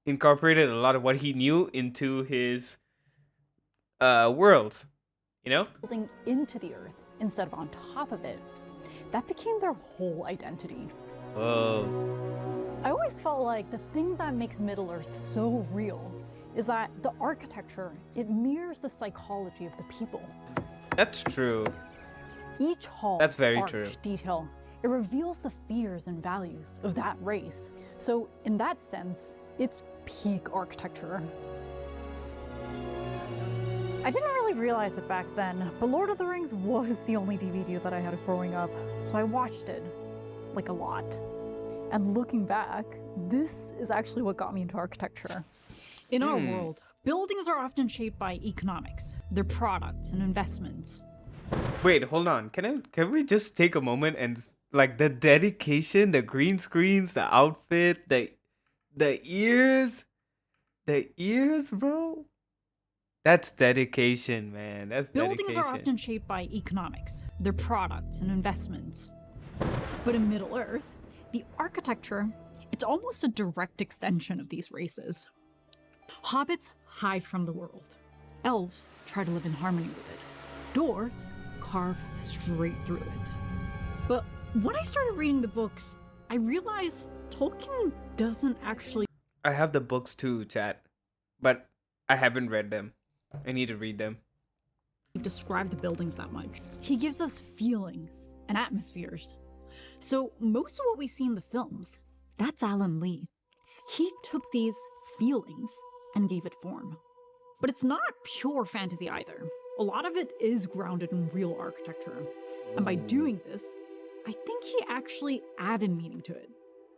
incorporated a lot of what he knew into his worlds, you know? Building into the earth instead of on top of it. That became their whole identity. Whoa. I always felt like the thing that makes Middle-earth so real is that the architecture, it mirrors the psychology of the people. That's true. Each hall, That's very arch, true. detail, it reveals the fears and values of that race. So in that sense, it's peak architecture. I didn't really realize it back then, but Lord of the Rings was the only DVD that I had growing up, so I watched it, like a lot. And looking back, this is actually what got me into architecture. In our world, buildings are often shaped by economics, their products and investments. Wait, hold on. Can we just take a moment and like the dedication, the green screens, the outfit, the ears, bro. That's dedication, man. That's Buildings dedication. are often shaped by economics, their products and investments. But in Middle-earth, the architecture, it's almost a direct extension of these races. Hobbits hide from the world. Elves try to live in harmony with it. Dwarves carve straight through it. But when I started reading the books, I realized Tolkien doesn't actually... I have the books too, chat, but I haven't read them. I need to read them. describe the buildings that much. He gives us feelings and atmospheres. So most of what we see in the films, that's Alan Lee. He took these feelings and gave it form. But it's not pure fantasy either. A lot of it is grounded in real architecture. And by doing this, I think he actually added meaning to it.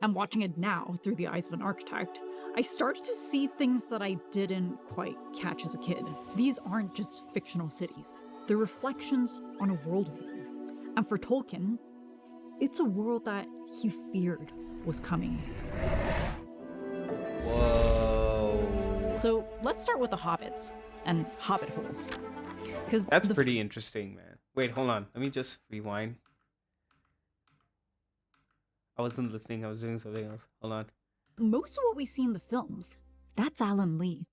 And watching it now through the eyes of an architect, I started to see things that I didn't quite catch as a kid. These aren't just fictional cities. They're reflections on a worldview. And for Tolkien, it's a world that he feared was coming. Whoa. So let's start with the hobbits and hobbit holes. That's pretty interesting, man. Wait, hold on. Let me just rewind. I wasn't listening. I was doing something else. Hold on. Most of what we see in the films, that's Alan Lee.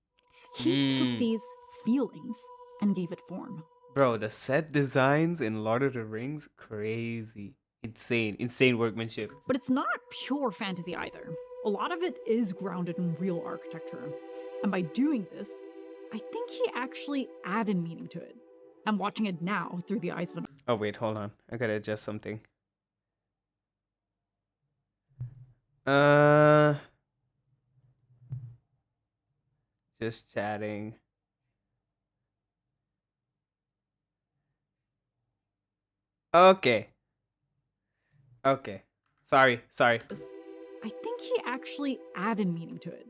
He took these feelings and gave it form. Bro, the set designs in Lord of the Rings, crazy. Insane workmanship. But it's not pure fantasy either. A lot of it is grounded in real architecture. And by doing this, I think he actually added meaning to it. I'm watching it now through the eyes of an... Oh, wait, hold on. I gotta adjust something. Just chatting. Okay. Sorry. I think he actually added meaning to it.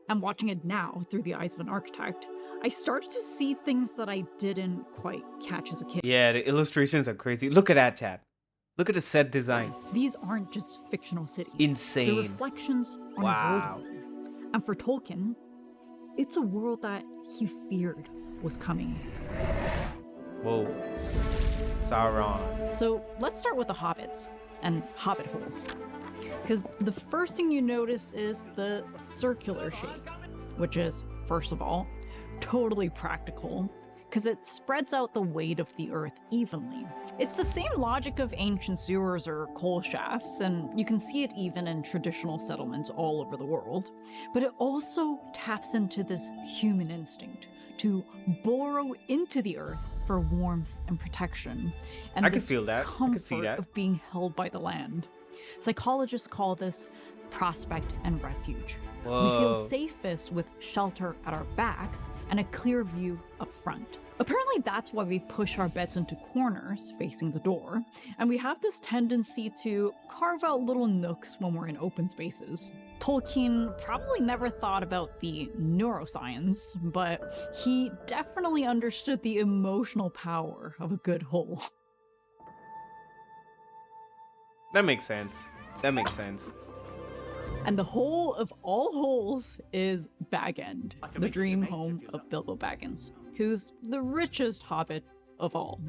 I'm watching it now through the eyes of an architect. I started to see things that I didn't quite catch as a kid. Yeah, the illustrations are crazy. Look at that, chat. Look at the set design. These aren't just fictional cities. Insane. They're reflections on a worldview. And for Tolkien, it's a world that he feared was coming. Whoa. Sauron. So let's start with the hobbits and hobbit holes. Because the first thing you notice is the circular shape, which is, first of all, totally practical, because it spreads out the weight of the earth evenly. It's the same logic of ancient sewers or coal shafts, and you can see it even in traditional settlements all over the world. But it also taps into this human instinct to burrow into the earth for warmth and protection. And I can feel that. I can see that. Of being held by the land. Psychologists call this prospect and refuge. Whoa. We feel safest with shelter at our backs and a clear view up front. Apparently that's why we push our beds into corners facing the door, and we have this tendency to carve out little nooks when we're in open spaces. Tolkien probably never thought about the neuroscience, but he definitely understood the emotional power of a good hole. That makes sense. And the hole of all holes is Bag End, the dream home of Bilbo Baggins, who's the richest hobbit of all.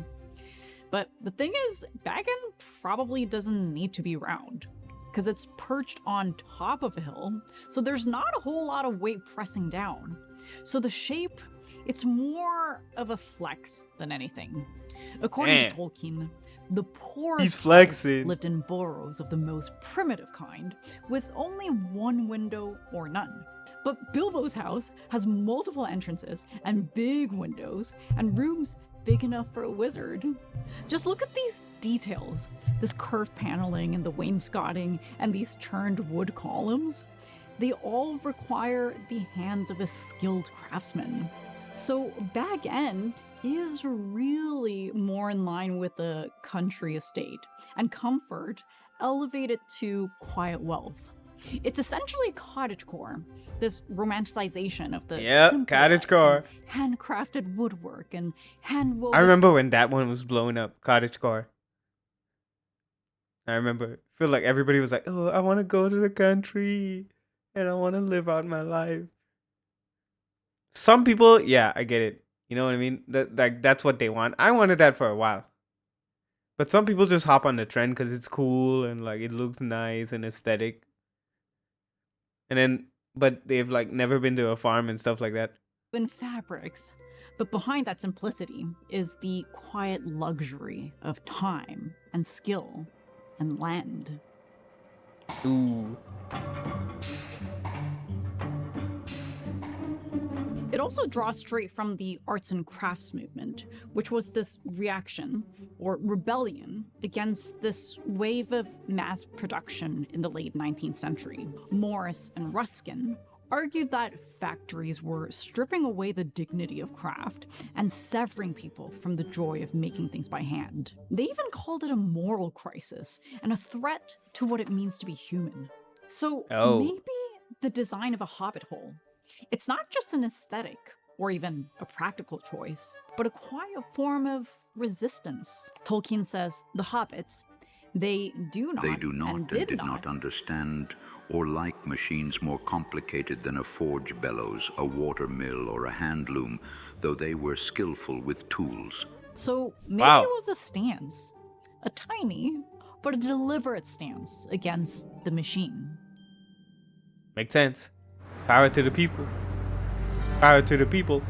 But the thing is, Bag End probably doesn't need to be round, because it's perched on top of a hill, so there's not a whole lot of weight pressing down. So the shape, it's more of a flex than anything. According to Tolkien, the poorest lived in burrows of the most primitive kind, with only one window or none. But Bilbo's house has multiple entrances and big windows and rooms big enough for a wizard. Just look at these details. This curved paneling and the wainscoting and these turned wood columns. They all require the hands of a skilled craftsman. So Bag End is really more in line with a country estate, and Comfort elevated to quiet wealth. It's essentially cottagecore, this romanticization of the simple cottagecore, handcrafted woodwork and hand-woven. I remember when that one was blowing up, cottagecore. I remember, I feel like everybody was like, "Oh, I want to go to the country, and I want to live out my life." Some people, yeah, I get it. You know what I mean? That's what they want. I wanted that for a while. But some people just hop on the trend because it's cool and like it looks nice and aesthetic. And then, but they've like never been to a farm and stuff like that. In fabrics. But behind that simplicity is the quiet luxury of time and skill and land. Ooh. It also draws straight from the arts and crafts movement, which was this reaction or rebellion against this wave of mass production in the late 19th century. Morris and Ruskin argued that factories were stripping away the dignity of craft and severing people from the joy of making things by hand. They even called it a moral crisis and a threat to what it means to be human. So maybe the design of a hobbit hole, it's not just an aesthetic or even a practical choice, but a quiet form of resistance. Tolkien says the hobbits, they do not and did not understand or like machines more complicated than a forge bellows, a water mill, or a hand loom, though they were skillful with tools. So maybe it was a stance, a tiny but a deliberate stance against the machine. Makes sense. Power to the people. Power to the people.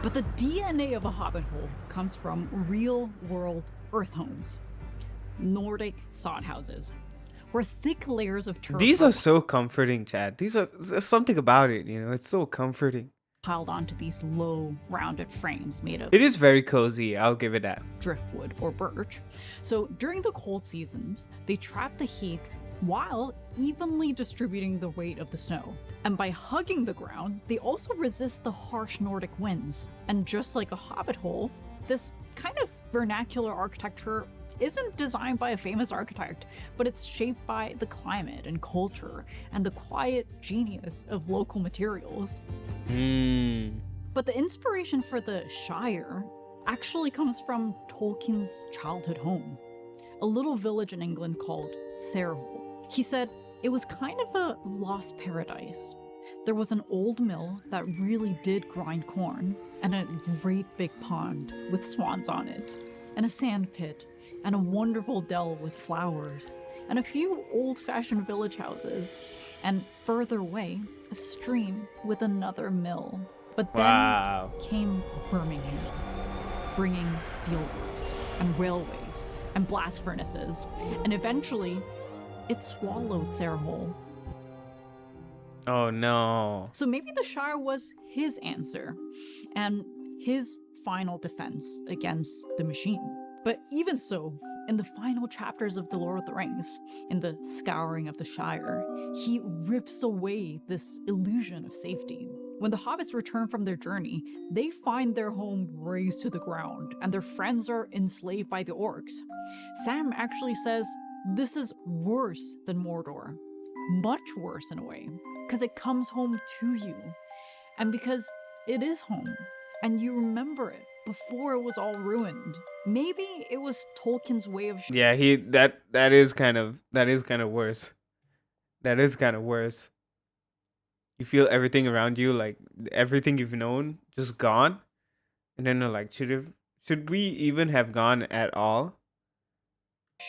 But the DNA of a hobbit hole comes from real-world earth homes, Nordic sod houses, where thick layers of turf. These are so comforting, Chad. There's something about it, you know. It's so comforting. Piled onto these low, rounded frames made of. It is very cozy. I'll give it that. Driftwood or birch. So during the cold seasons, they trap the heat while evenly distributing the weight of the snow. And by hugging the ground, they also resist the harsh Nordic winds. And just like a hobbit hole, this kind of vernacular architecture isn't designed by a famous architect, but it's shaped by the climate and culture and the quiet genius of local materials. But the inspiration for the Shire actually comes from Tolkien's childhood home, a little village in England called Sarehole. He said it was kind of a lost paradise. There was an old mill that really did grind corn, and a great big pond with swans on it, and a sand pit, and a wonderful dell with flowers, and a few old-fashioned village houses, and further away, a stream with another mill. But then came Birmingham, bringing steelworks, and railways, and blast furnaces, and eventually, it swallowed Sarehole. Oh no. So maybe the Shire was his answer, and his final defense against the machine. But even so, in the final chapters of The Lord of the Rings, in the Scouring of the Shire, he rips away this illusion of safety. When the hobbits return from their journey, they find their home razed to the ground, and their friends are enslaved by the orcs. Sam actually says this is worse than Mordor. Much worse in a way, because it comes home to you. And because it is home, and you remember it before it was all ruined. Maybe it was Tolkien's way of that is kind of worse. That is kind of worse. You feel everything around you, like everything you've known, just gone. And then they're like, should we even have gone at all?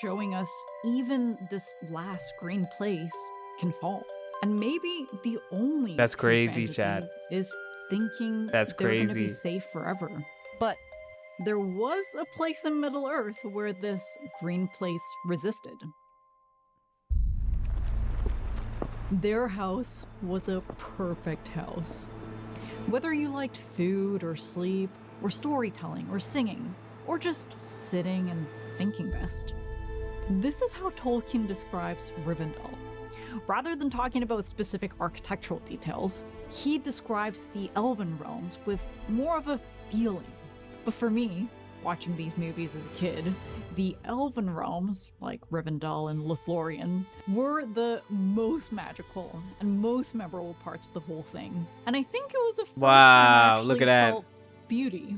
Showing us even this last green place can fall. And maybe the only That's crazy, Chad. Is thinking they're going to be safe forever. But there was a place in Middle-earth where this green place resisted. Their house was a perfect house. Whether you liked food or sleep, or storytelling or singing, or just sitting and thinking best. This is how Tolkien describes Rivendell. Rather than talking about specific architectural details, he describes the elven realms with more of a feeling. But for me, watching these movies as a kid, the elven realms, like Rivendell and Lothlorien, were the most magical and most memorable parts of the whole thing. And I think it was the first time I actually look at that. felt beauty.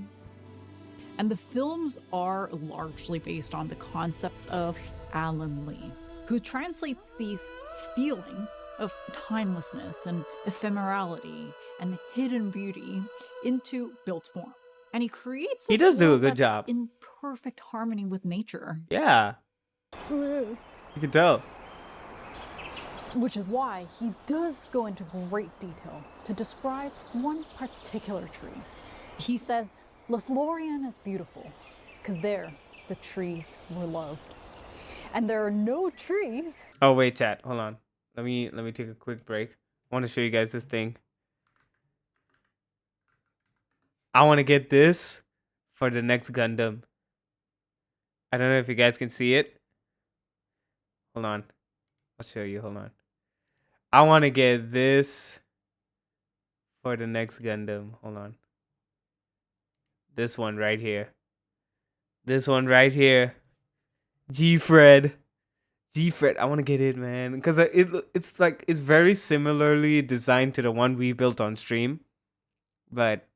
And the films are largely based on the concept of Alan Lee, who translates these feelings of timelessness and ephemerality and hidden beauty into built form. And he creates He does do a world good that's job. in perfect harmony with nature. Yeah. You can tell. Which is why he does go into great detail to describe one particular tree. He says, Lothlorien is beautiful, because there, the trees were loved. And there are no trees. Oh wait, chat. Hold on. Let me take a quick break. I want to show you guys this thing. I want to get this for the next Gundam. I don't know if you guys can see it. Hold on. I'll show you. Hold on. I want to get this for the next Gundam. Hold on. This one right here. This one right here. G-Fred. G-Fred. I want to get it, man. Because it's like, it's very similarly designed to the one we built on stream. But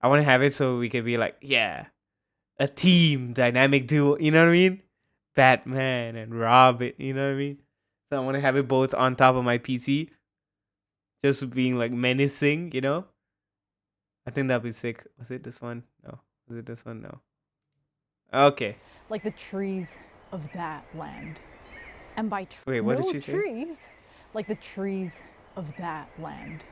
I want to have it so we can be like, yeah, a team dynamic duo. You know what I mean? Batman and Robin. You know what I mean? So I want to have it both on top of my PC. Just being like menacing, you know? I think that'd be sick. Was it this one? No. Was it this one? No. Okay. Like the trees of that land. And by Wait, what did no she say? trees, like the trees of that land.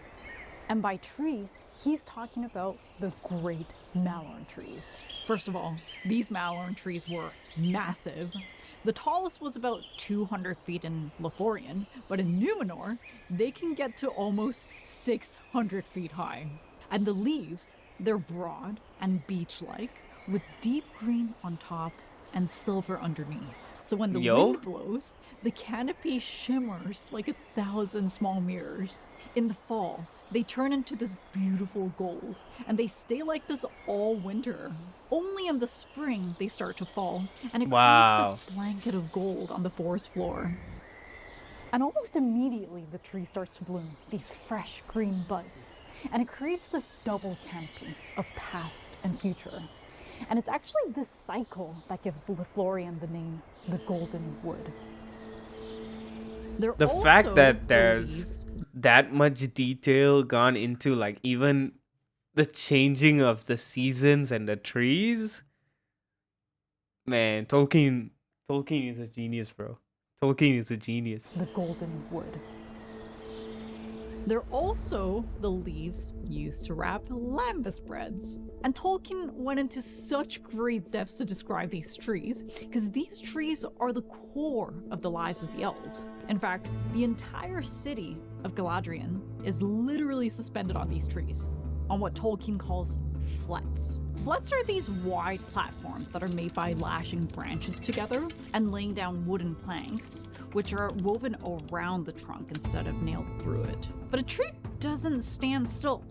And by trees, he's talking about the great Malorn trees. First of all, these Malorn trees were massive. The tallest was about 200 feet in Lothlorien, but in Numenor, they can get to almost 600 feet high. And the leaves, they're broad and beech-like, with deep green on top and silver underneath. So when the wind blows, the canopy shimmers like 1,000 small mirrors. In the fall, they turn into this beautiful gold, and they stay like this all winter. Only in the spring they start to fall, and it creates this blanket of gold on the forest floor. And almost immediately the tree starts to bloom, these fresh green buds, and it creates this double canopy of past and future. And it's actually this cycle that gives Lothlorien the name the Golden Wood. The fact that there's that much detail gone into like even the changing of the seasons and the trees. Man, Tolkien is a genius, bro. Tolkien is a genius. The Golden Wood. They're also the leaves used to wrap lambus breads. And Tolkien went into such great depths to describe these trees, because these trees are the core of the lives of the elves. In fact, the entire city of Galadriel is literally suspended on these trees, on what Tolkien calls flets. Flets are these wide platforms that are made by lashing branches together and laying down wooden planks, which are woven around the trunk instead of nailed through it. But a tree doesn't stand still.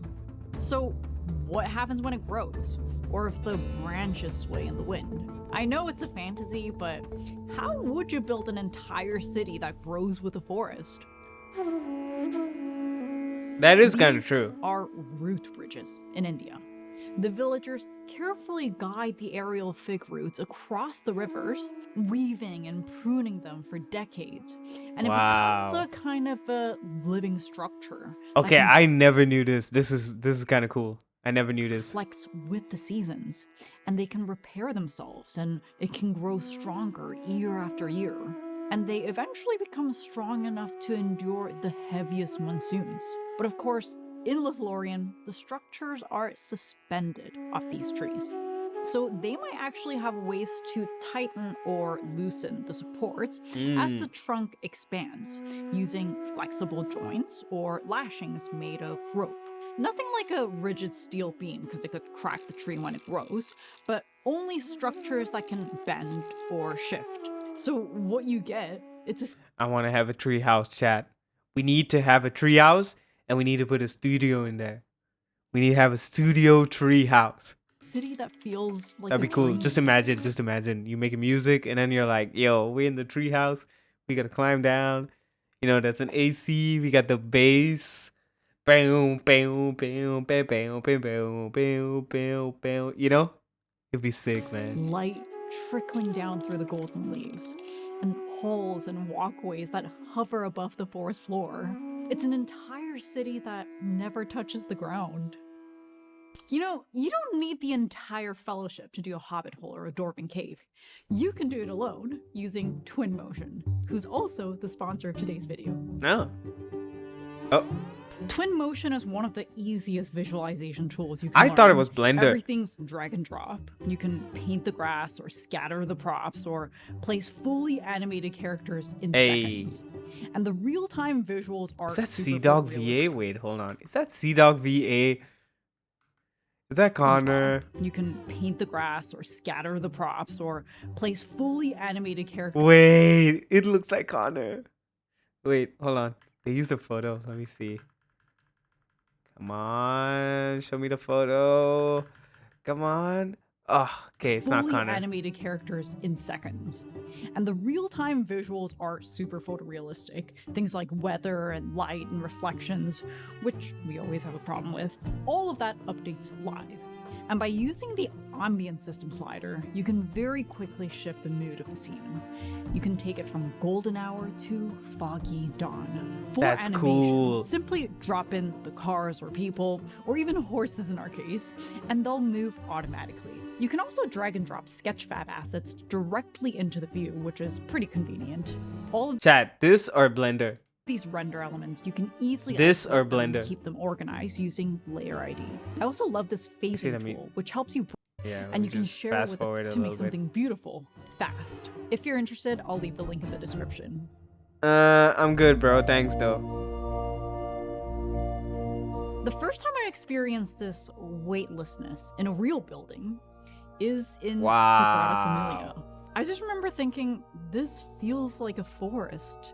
So what happens when it grows? Or if the branches sway in the wind? I know it's a fantasy, but how would you build an entire city that grows with a forest? That is kind of true. Are root bridges in India. The villagers carefully guide the aerial fig roots across the rivers, weaving and pruning them for decades. And it becomes a kind of a living structure. Okay, I never knew this. This is kind of cool. I never knew this. Flex with the seasons, and they can repair themselves, and it can grow stronger year after year. And they eventually become strong enough to endure the heaviest monsoons. But of course, in Lothlorien, the structures are suspended off these trees. So they might actually have ways to tighten or loosen the supports as the trunk expands, using flexible joints or lashings made of rope. Nothing like a rigid steel beam, because it could crack the tree when it grows, but only structures that can bend or shift. So what you get, it's a I want to have a tree house, chat. We need to have a tree house, and we need to put a studio in there. We need to have a studio tree house. city that feels like That'd a be cool. dream. Just imagine. You making music, and then you're like, yo, we in the tree house. We gotta climb down. You know, that's an AC. We got the bass. Boom, boom, boom, boom, boom, boom, boom, boom, boom. You know? It'd be sick, man. Light trickling down through the golden leaves, and halls and walkways that hover above the forest floor. It's an entire city that never touches the ground. You know, you don't need the entire fellowship to do a hobbit hole or a dwarven cave. You can do it alone using Twinmotion, who's also the sponsor of today's video. No. Oh. Twinmotion is one of the easiest visualization tools you can I thought it learn. was Blender. Everything's drag and drop. You can paint the grass or scatter the props or place fully animated characters in seconds. And the real-time visuals are Is that super CDog realistic. VA? Wait, hold on. Is that CDog VA? Is that Connor? You can paint the grass or scatter the props or place fully animated characters. Wait, it looks like Connor. Wait, hold on. They used the photo. Let me see. Come on, show me the photo. Come on. Oh, okay, it's not fully Connor. animated characters in seconds. And the real-time visuals are super photorealistic. Things like weather and light and reflections, which we always have a problem with. All of that updates live. And by using the ambient system slider, you can very quickly shift the mood of the scene. You can take it from golden hour to foggy dawn. For That's animation, cool. simply drop in the cars or people, or even horses in our case, and they'll move automatically. You can also drag and drop Sketchfab assets directly into the view, which is pretty convenient. All of Chat, this or Blender? these render elements, you can easily This or export them and Blender? keep them organized using Layer ID. I also love this phasing I mean- tool, which helps you Yeah. and you can share it fast with forward it a to make little bit. something beautiful, fast. If you're interested, I'll leave the link in the description. I'm good, bro. Thanks, though. The first time I experienced this weightlessness in a real building is in Sagrada Familia. I just remember thinking, this feels like a forest,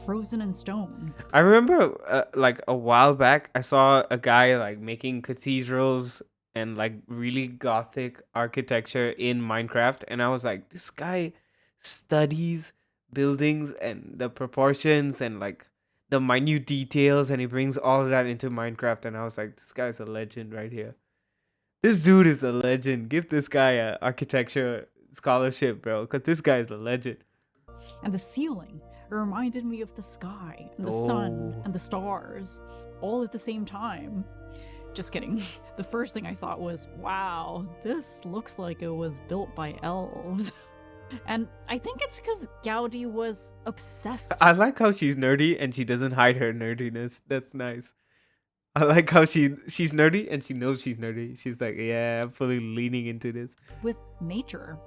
frozen in stone. I remember, like a while back, I saw a guy like making cathedrals and like really gothic architecture in Minecraft, and I was like, this guy studies buildings and the proportions and like the minute details, and he brings all of that into Minecraft, and I was like, this guy's a legend right here. This dude is a legend. Give this guy a architecture scholarship, bro, because this guy is a legend. And the ceiling, it reminded me of the sky and the sun Oh. and the stars, all at the same time. Just kidding. The first thing I thought was, wow, this looks like it was built by elves. And I think it's because Gaudi was obsessed. I like how she's nerdy and she doesn't hide her nerdiness. That's nice. I like how she's nerdy and she knows she's nerdy. She's like, yeah, I'm fully leaning into this. With nature.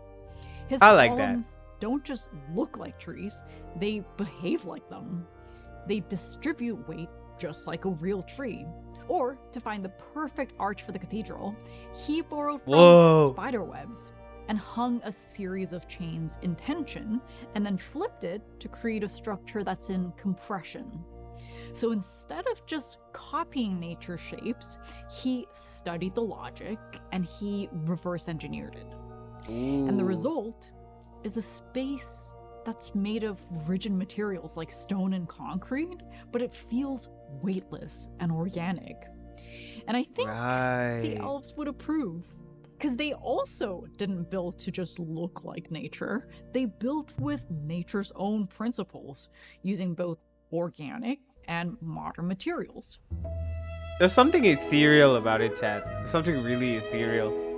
His I like that. columns don't just look like trees, they behave like them. They distribute weight just like a real tree. Or, to find the perfect arch for the cathedral, he borrowed from Whoa. spider webs and hung a series of chains in tension and then flipped it to create a structure that's in compression. So instead of just copying nature shapes, he studied the logic and he reverse engineered it. And the result is a space that's made of rigid materials like stone and concrete, but it feels weightless and organic. And I think the elves would approve, because they also didn't build to just look like nature. They built with nature's own principles, using both organic and modern materials. There's something ethereal about it, chat. Something really ethereal.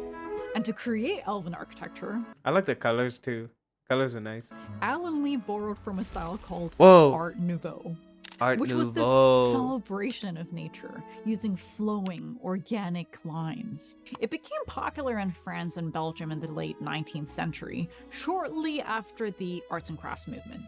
And to create elven architecture, I like the colors too. Colors are nice. Alan Lee borrowed from a style called Whoa. Art Nouveau. Art which was this Nouveau. celebration of nature using flowing organic lines. It became popular in France and Belgium in the late 19th century, shortly after the arts and crafts movement.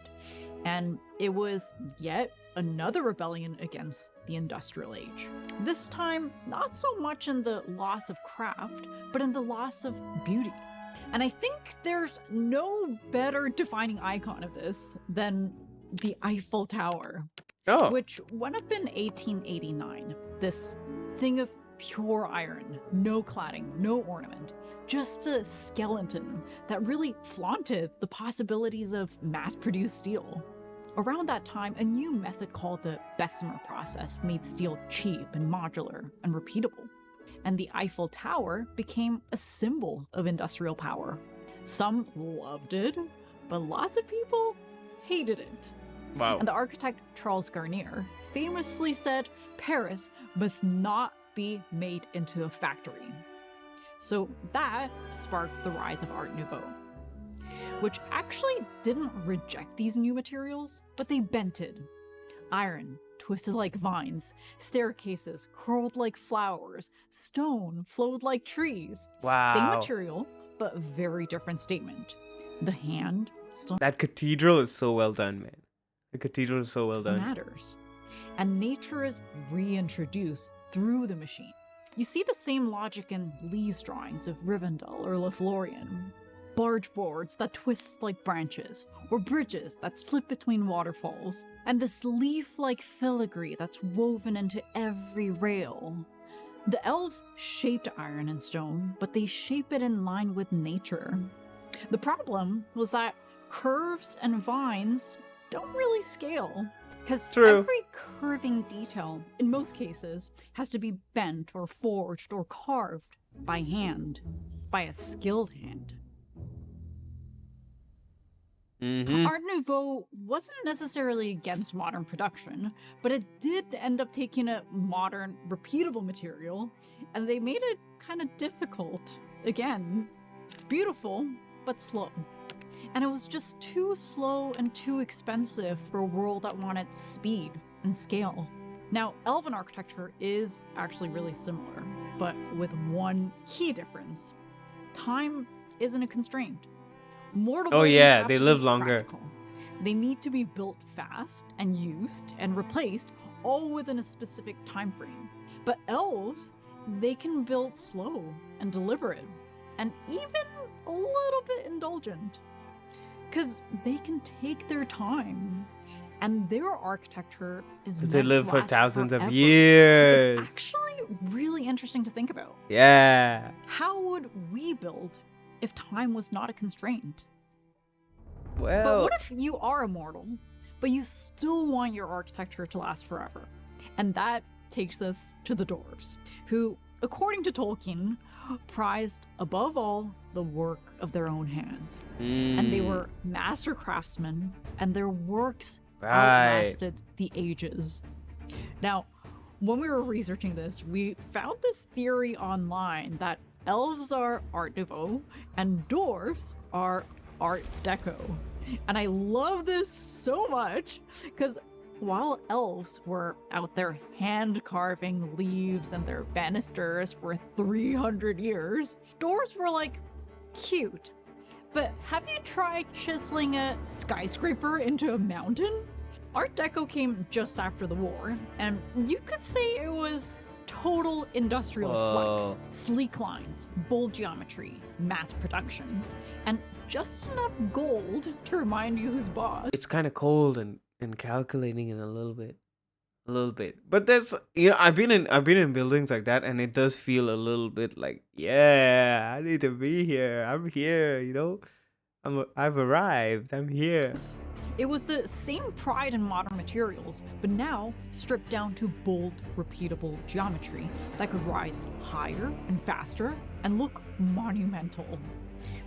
And it was yet another rebellion against the industrial age. This time, not so much in the loss of craft, but in the loss of beauty. And I think there's no better defining icon of this than the Eiffel Tower, which went up in 1889. This thing of pure iron, no cladding, no ornament, just a skeleton that really flaunted the possibilities of mass-produced steel. Around that time, a new method called the Bessemer process made steel cheap and modular and repeatable. And the Eiffel Tower became a symbol of industrial power. Some loved it, but lots of people hated it. Wow. And the architect Charles Garnier famously said Paris must not be made into a factory. So that sparked the rise of Art Nouveau, which actually didn't reject these new materials, but they bented. Iron twisted like vines, staircases curled like flowers, stone flowed like trees. Wow. Same material, but very different statement. The hand still That cathedral is so well done, man. The cathedral is so well done. matters. And nature is reintroduced through the machine. You see the same logic in Lee's drawings of Rivendell or Lothlorien. Barge boards that twist like branches, or bridges that slip between waterfalls, and this leaf-like filigree that's woven into every rail. The elves shaped iron and stone, but they shape it in line with nature. The problem was that curves and vines don't really scale, because every curving detail, in most cases, has to be bent or forged or carved by hand, by a skilled hand. Art Nouveau wasn't necessarily against modern production, but it did end up taking a modern, repeatable material, and they made it kind of difficult. Again, beautiful, but slow. And it was just too slow and too expensive for a world that wanted speed and scale. Now, Elven architecture is actually really similar, but with one key difference. Time isn't a constraint. Mortal buildings have they to live be longer. practical. They need to be built fast and used and replaced all within a specific time frame. But elves, they can build slow and deliberate, and even a little bit indulgent. Because they can take their time, and their architecture is meant They live to for last thousands of forever. years. It's actually really interesting to think about. Yeah. How would we build if time was not a constraint? Well, But what if you are immortal, but you still want your architecture to last forever? And that takes us to the dwarves, who, according to Tolkien, prized above all the work of their own hands. And they were master craftsmen, and their works outlasted the ages. Now, when we were researching this, we found this theory online that elves are Art Nouveau and dwarves are Art Deco. And I love this so much because while elves were out there hand carving leaves and their banisters for 300 years, dwarves were like, cute. But have you tried chiseling a skyscraper into a mountain? Art Deco came just after the war, and you could say it was total industrial flex. Sleek lines, bold geometry, mass production, and just enough gold to remind you who's boss. It's kind of cold and calculating in a little bit. But there's, I've been in buildings like that, and it does feel a little bit like, yeah, I need to be here. I'm here, I've arrived. I'm here. It was the same pride in modern materials, but now stripped down to bold, repeatable geometry that could rise higher and faster and look monumental,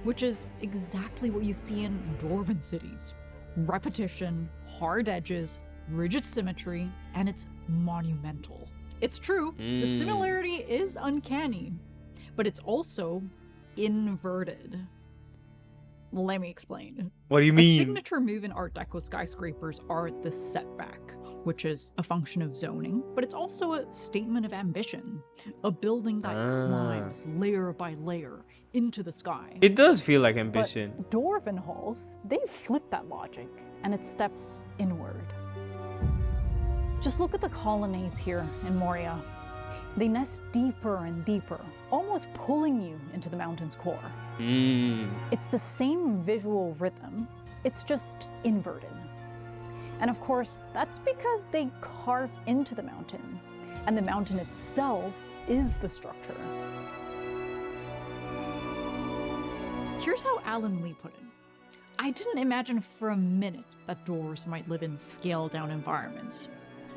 which is exactly what you see in dwarven cities. Repetition, hard edges, rigid symmetry, and it's monumental. It's true, the similarity is uncanny, but it's also inverted. Let me explain. What do you mean? A signature move in Art Deco skyscrapers are the setback, which is a function of zoning, but it's also a statement of ambition. A building that climbs layer by layer into the sky. It does feel like ambition. But dwarven halls, they flip that logic, and it steps inward. Just look at the colonnades here in Moria. They nest deeper and deeper, almost pulling you into the mountain's core. It's the same visual rhythm, it's just inverted. And of course, that's because they carve into the mountain, and the mountain itself is the structure. Here's how Alan Lee put it. I didn't imagine for a minute that dwarves might live in scaled-down environments.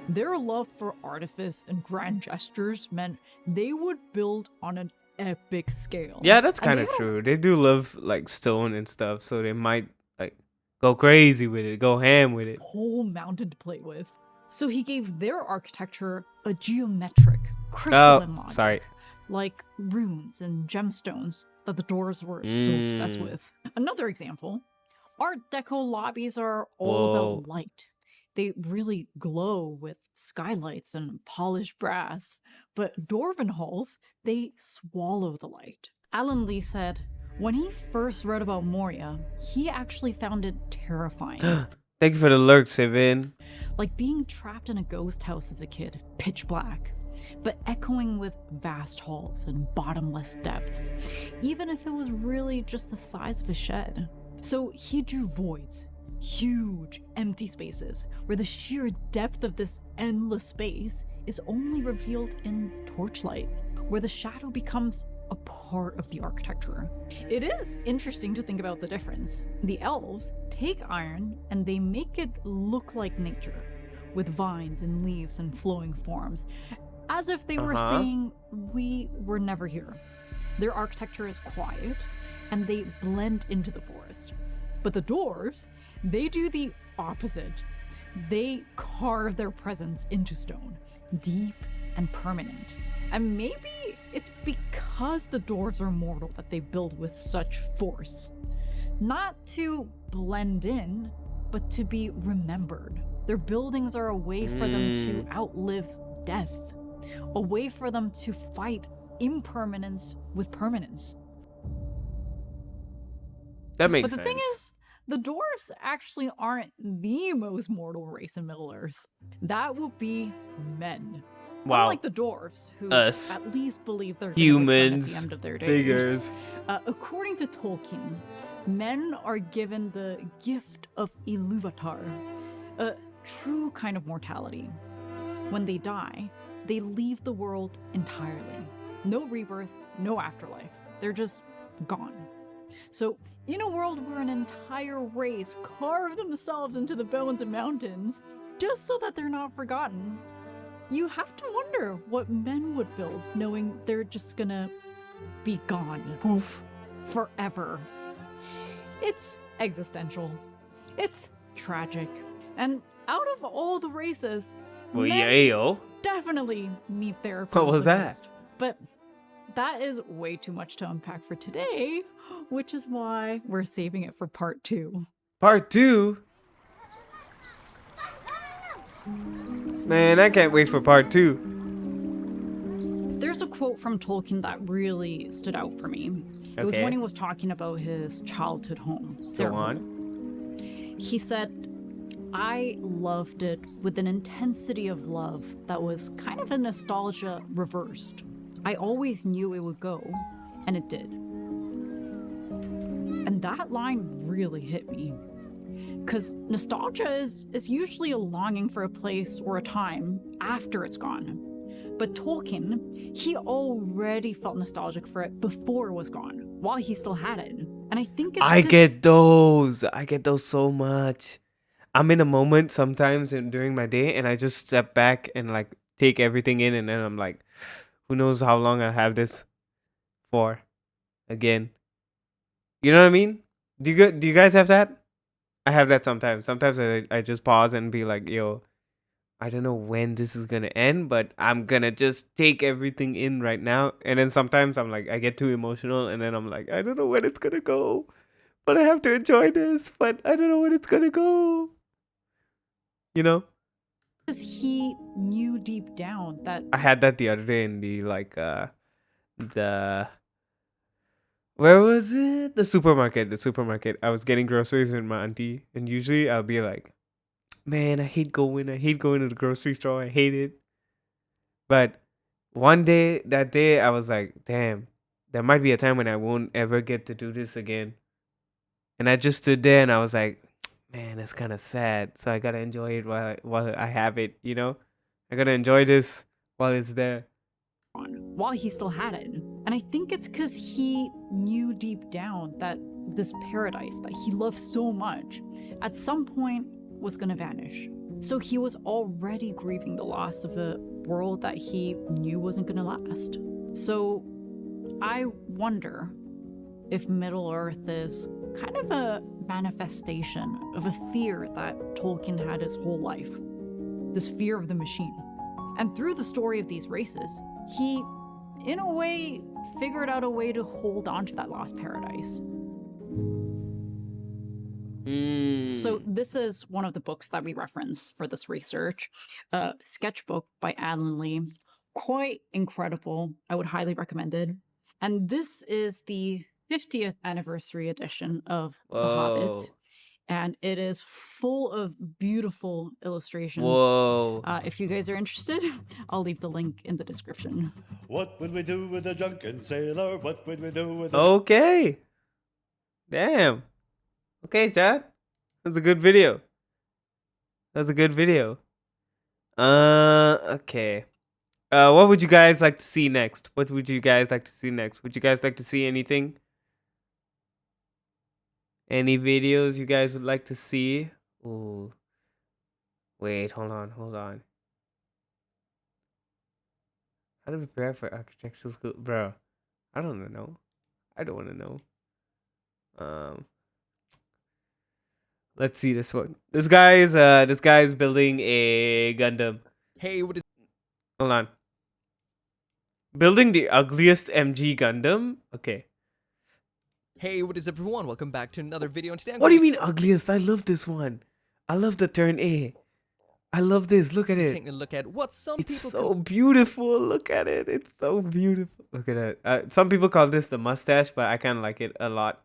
Their love for artifice and grand gestures meant they would build on an epic scale. Yeah, that's kind of true. They do love like stone and stuff, so they might like go crazy with it, go ham with it. Whole mountain to play with. So he gave their architecture a geometric, crystalline logic, like runes and gemstones that the dwarves were so obsessed with. Another example, Art Deco lobbies are all about light. They really glow with skylights and polished brass, but dwarven halls, they swallow the light. Alan Lee said, when he first read about Moria, he actually found it terrifying. Thank you for the lurk, Sivin. Like being trapped in a ghost house as a kid, pitch black, but echoing with vast halls and bottomless depths, even if it was really just the size of a shed. So he drew voids. Huge, empty spaces where the sheer depth of this endless space is only revealed in torchlight, where the shadow becomes a part of the architecture. It is interesting to think about the difference. The elves take iron and they make it look like nature, with vines and leaves and flowing forms, as if they were saying, we were never here. Their architecture is quiet and they blend into the forest. But the dwarves, they do the opposite. They carve their presence into stone, deep and permanent. And maybe it's because the dwarves are mortal that they build with such force. Not to blend in, but to be remembered. Their buildings are a way for them to outlive death, a way for them to fight impermanence with permanence. That makes sense. But the thing is, the dwarves actually aren't the most mortal race in Middle-earth. That would be men. Wow. Unlike the dwarves, who Us. at least believe they're humans, at the end of their days. figures. According to Tolkien, men are given the gift of Ilúvatar, a true kind of mortality. When they die, they leave the world entirely. No rebirth, no afterlife. They're just gone. So, in a world where an entire race carve themselves into the bones of mountains, just so that they're not forgotten, you have to wonder what men would build, knowing they're just gonna be gone. Poof. Forever. It's existential. It's tragic. And out of all the races, Well, men yeah, yo. definitely need therapy. What was the that? most. But that is way too much to unpack for today, which is why we're saving it for part 2. Part 2? Man, I can't wait for part 2. There's a quote from Tolkien that really stood out for me. It was when he was talking about his childhood home, Go on. He said, I loved it with an intensity of love that was kind of a nostalgia reversed. I always knew it would go, and it did. And that line really hit me. Because nostalgia is usually a longing for a place or a time after it's gone. But Tolkien, he already felt nostalgic for it before it was gone, while he still had it. And I think it's I get those so much. I'm in a moment sometimes during my day, and I just step back and like take everything in, and then I'm like, who knows how long I'll have this for again. You know what I mean? Do you guys have that? I have that sometimes. Sometimes I just pause and be like, yo, I don't know when this is gonna end, but I'm gonna just take everything in right now. And then sometimes I'm like, I get too emotional, and then I'm like, I don't know when it's gonna go, but I have to enjoy this, but I don't know when it's gonna go. You know? Because he knew deep down that I had that the other day in the like the where was it? The supermarket. The supermarket. I was getting groceries with my auntie, and usually I'll be like, "Man, I hate going. I hate going to the grocery store. I hate it." But one day, that day, I was like, "Damn, there might be a time when I won't ever get to do this again." And I just stood there and I was like, "Man, it's kind of sad. So I gotta enjoy it while I have it. You know, I gotta enjoy this while it's there." while he still had it. And I think it's because he knew deep down that this paradise that he loved so much at some point was going to vanish. So he was already grieving the loss of a world that he knew wasn't going to last. So I wonder if Middle Earth is kind of a manifestation of a fear that Tolkien had his whole life. This fear of the machine. And through the story of these races, he, in a way, figured out a way to hold on to that lost paradise. So this is one of the books that we reference for this research, a sketchbook by Alan Lee. Quite incredible. I would highly recommend it. And this is the 50th anniversary edition of The Hobbit. And it is full of beautiful illustrations. Whoa. If you guys are interested, I'll leave the link in the description. What would we do with a drunken sailor? What would we do with a... Okay. Damn. Okay, Chad. That's a good video. That's a good video. Okay. What would you guys like to see next? What would you guys like to see next? Would you guys like to see anything? Any videos you guys would like to see? Ooh. Wait, hold on. How to prepare for architectural school? Bro, I don't know. I don't want to know. Let's see this one. This guy's building a Gundam. Hey, what is... Hold on. Building the ugliest MG Gundam? Okay. Hey, what is everyone? Welcome back to another video. And today What do you mean ugliest? I love this one. I love the turn A. I love this. Look at it. Taking a look at what some It's people so beautiful. Look at it. It's so beautiful. Look at it. Some people call this the mustache, but I kind of like it a lot.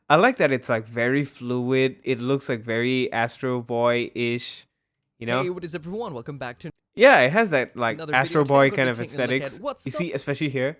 I like that it's like very fluid. It looks like very Astro Boy-ish. You know? Hey, what is everyone? Welcome back to... Yeah, it has that like Another Astro video. Today Boy I'm kind gonna of be taking a look at aesthetics. what You some- see, especially here,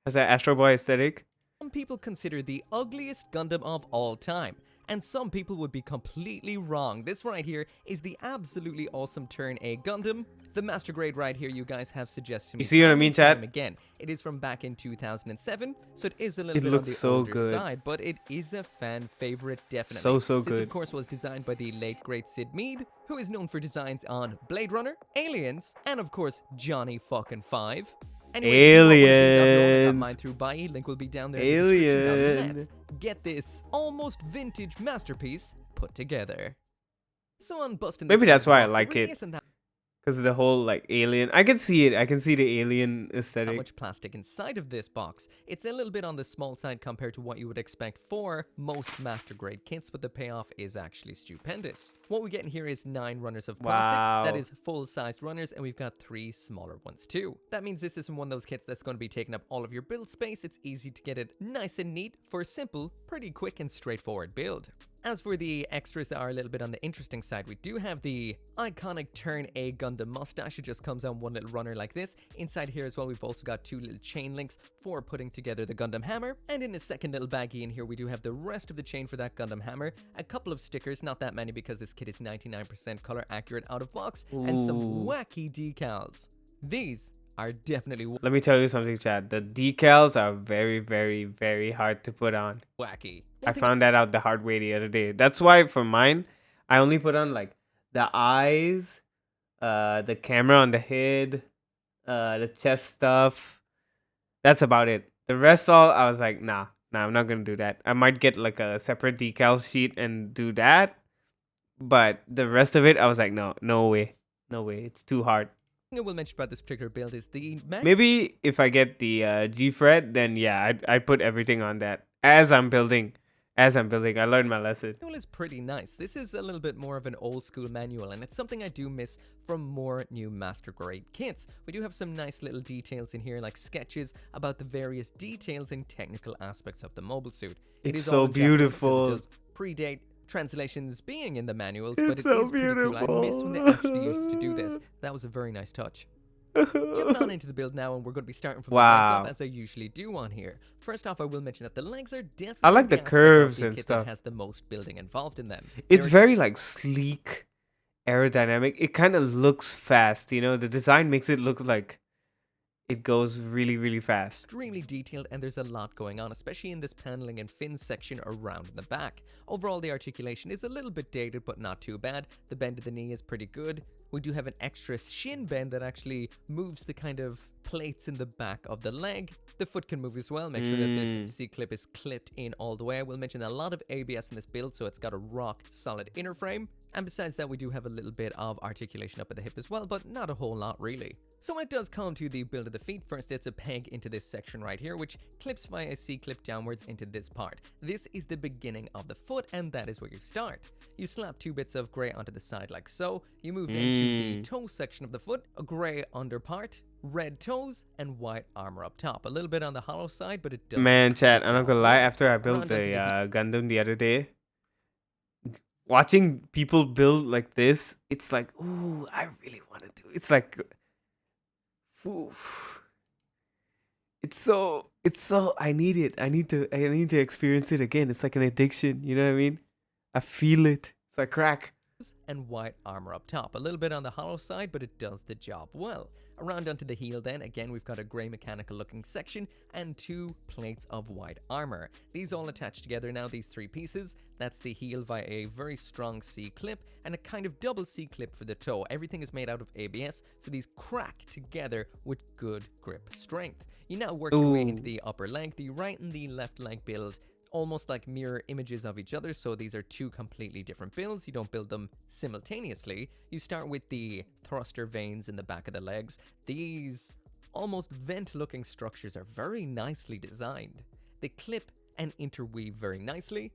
has that Astro Boy aesthetic. Some people consider the ugliest Gundam of all time, and some people would be completely wrong. This right here is the absolutely awesome Turn A Gundam. The Master Grade right here you guys have suggested to me. You see what I mean, time and chat? time again. It is from back in 2007, so it is a little It bit looks on the so older good. side, but it is a fan favorite, definitely. So This, of good. course, was designed by the late great Sid Mead, who is known for designs on Blade Runner, Aliens, and of course, Johnny fucking 5. Anyway, if you want one of these, I've already got Aliens. mine through Buy. Link will be down there in the description. Now Alien. let's get this almost vintage masterpiece put together. So on busting this Maybe that's out why I of the box, like really it. isn't that Because of the whole like alien. I can see it. I can see the alien aesthetic. much plastic inside of this box. It's a little bit on the small side compared to what you would expect for most master grade kits, but the payoff is actually stupendous. What we get in here is 9 runners of plastic. Wow. That is full-sized runners, and we've got 3 smaller ones too. That means this isn't one of those kits that's going to be taking up all of your build space. It's easy to get it nice and neat for a simple, pretty quick and straightforward build. As for the extras that are a little bit on the interesting side, we do have the iconic Turn A Gundam mustache. It just comes on one little runner like this. Inside here as well, we've also got 2 little chain links for putting together the Gundam hammer. And in the second little baggie in here, we do have the rest of the chain for that Gundam hammer. A couple of stickers, not that many because this kit is 99% color accurate out of box. And some Ooh. wacky decals. These are definitely Let me tell you something, Chad. The decals are very, very, very hard to put on. wacky. I found that out the hard way the other day. That's why for mine, I only put on like the eyes, the camera on the head, the chest stuff. That's about it. The rest all, I was like, nah, I'm not gonna do that. I might get like a separate decal sheet and do that. But the rest of it, I was like, no way. It's too hard. thing I will mention about this particular build is the Maybe if I get the G Fred, then yeah, I'd put everything on that as I'm building. As I'm building, I learned my lesson. manual is pretty nice. This is a little bit more of an old school manual, and it's something I do miss from more new master grade kits. We do have some nice little details in here, like sketches about the various details and technical aspects of the mobile suit. It It's is all so in Japanese because beautiful. it does predate translations being in the manuals, It's but it so is pretty cool. I miss when they actually used to do this. That was a very nice touch. Jumping on into the build now, and we're going to be starting from the legs up, Wow. as I usually do on here. First off, I will mention that the legs are definitely I like the aspect of curves the and kit stuff. that has the most building involved in them. It's They're very like sleek, aerodynamic. It kind of looks fast, you know. The design makes it look like it goes really, really fast. extremely detailed, and there's a lot going on, especially in this paneling and fin section around in the back. Overall, the articulation is a little bit dated, but not too bad. The bend of the knee is pretty good. We do have an extra shin bend that actually moves the kind of plates in the back of the leg. The foot can move as well. Make sure that this C-clip is clipped in all the way. I will mention a lot of ABS in this build, so it's got a rock solid inner frame. And besides that, we do have a little bit of articulation up at the hip as well, but not a whole lot really. So when it does come to the build of the feet, first it's a peg into this section right here, which clips via a C-clip downwards into this part. This is the beginning of the foot, and that is where you start. You slap 2 bits of grey onto the side like so. You move then to the toe section of the foot, a grey under part, red toes, and white armor up top. A little bit on the hollow side, but it does. Man, chat, I'm not gonna lie. After I built the Gundam the other day, watching people build like this, it's like, ooh, I really want to do. It's like, oof. It's so. I need it. I need to experience it again. It's like an addiction. You know what I mean? I feel it. It's like crack. And white armor up top. A little bit on the hollow side, but it does the job well. Around onto the heel then, again we've got a grey mechanical looking section and 2 plates of white armor. These all attach together now, these 3 pieces. That's the heel via a very strong C-clip and a kind of double C-clip for the toe. Everything is made out of ABS, so these crack together with good grip strength. You now work your way into the upper leg. The right and the left leg build almost like mirror images of each other, so these are 2 completely different builds. You don't build them simultaneously. You start with the thruster veins in the back of the legs. These almost vent looking structures are very nicely designed. They clip and interweave very nicely.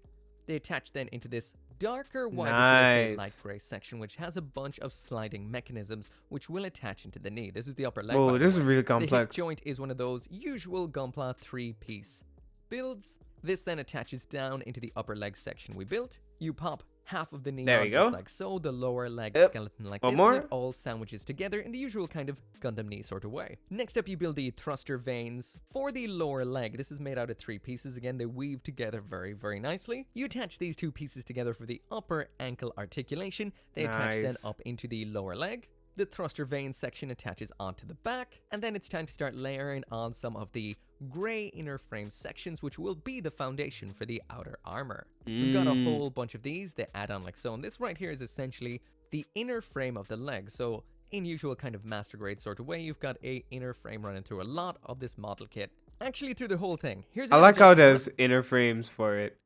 They attach then into this darker white, or should I say light gray section, which has a bunch of sliding mechanisms which will attach into the knee. This is the upper leg. Oh, this is really The hip complex. joint is one of those usual Gunpla 3-piece builds. This then attaches down into the upper leg section we built. You pop half of the knee There on you just go. like so, the lower leg Yep. skeleton like One this, more. and it all sandwiches together in the usual kind of Gundam knee sort of way. Next up, you build the thruster veins for the lower leg. This is made out of 3 pieces. Again, they weave together very, very nicely. You attach these 2 pieces together for the upper ankle articulation. They attach then Nice. up into the lower leg. The thruster vein section attaches onto the back, and then it's time to start layering on some of the grey inner frame sections, which will be the foundation for the outer armor. We've got a whole bunch of these. They add on like so, and this right here is essentially the inner frame of the leg. So in usual kind of master grade sort of way, you've got a inner frame running through a lot of this model kit. Actually, through the whole thing. Here's I like how there's inner frames for it.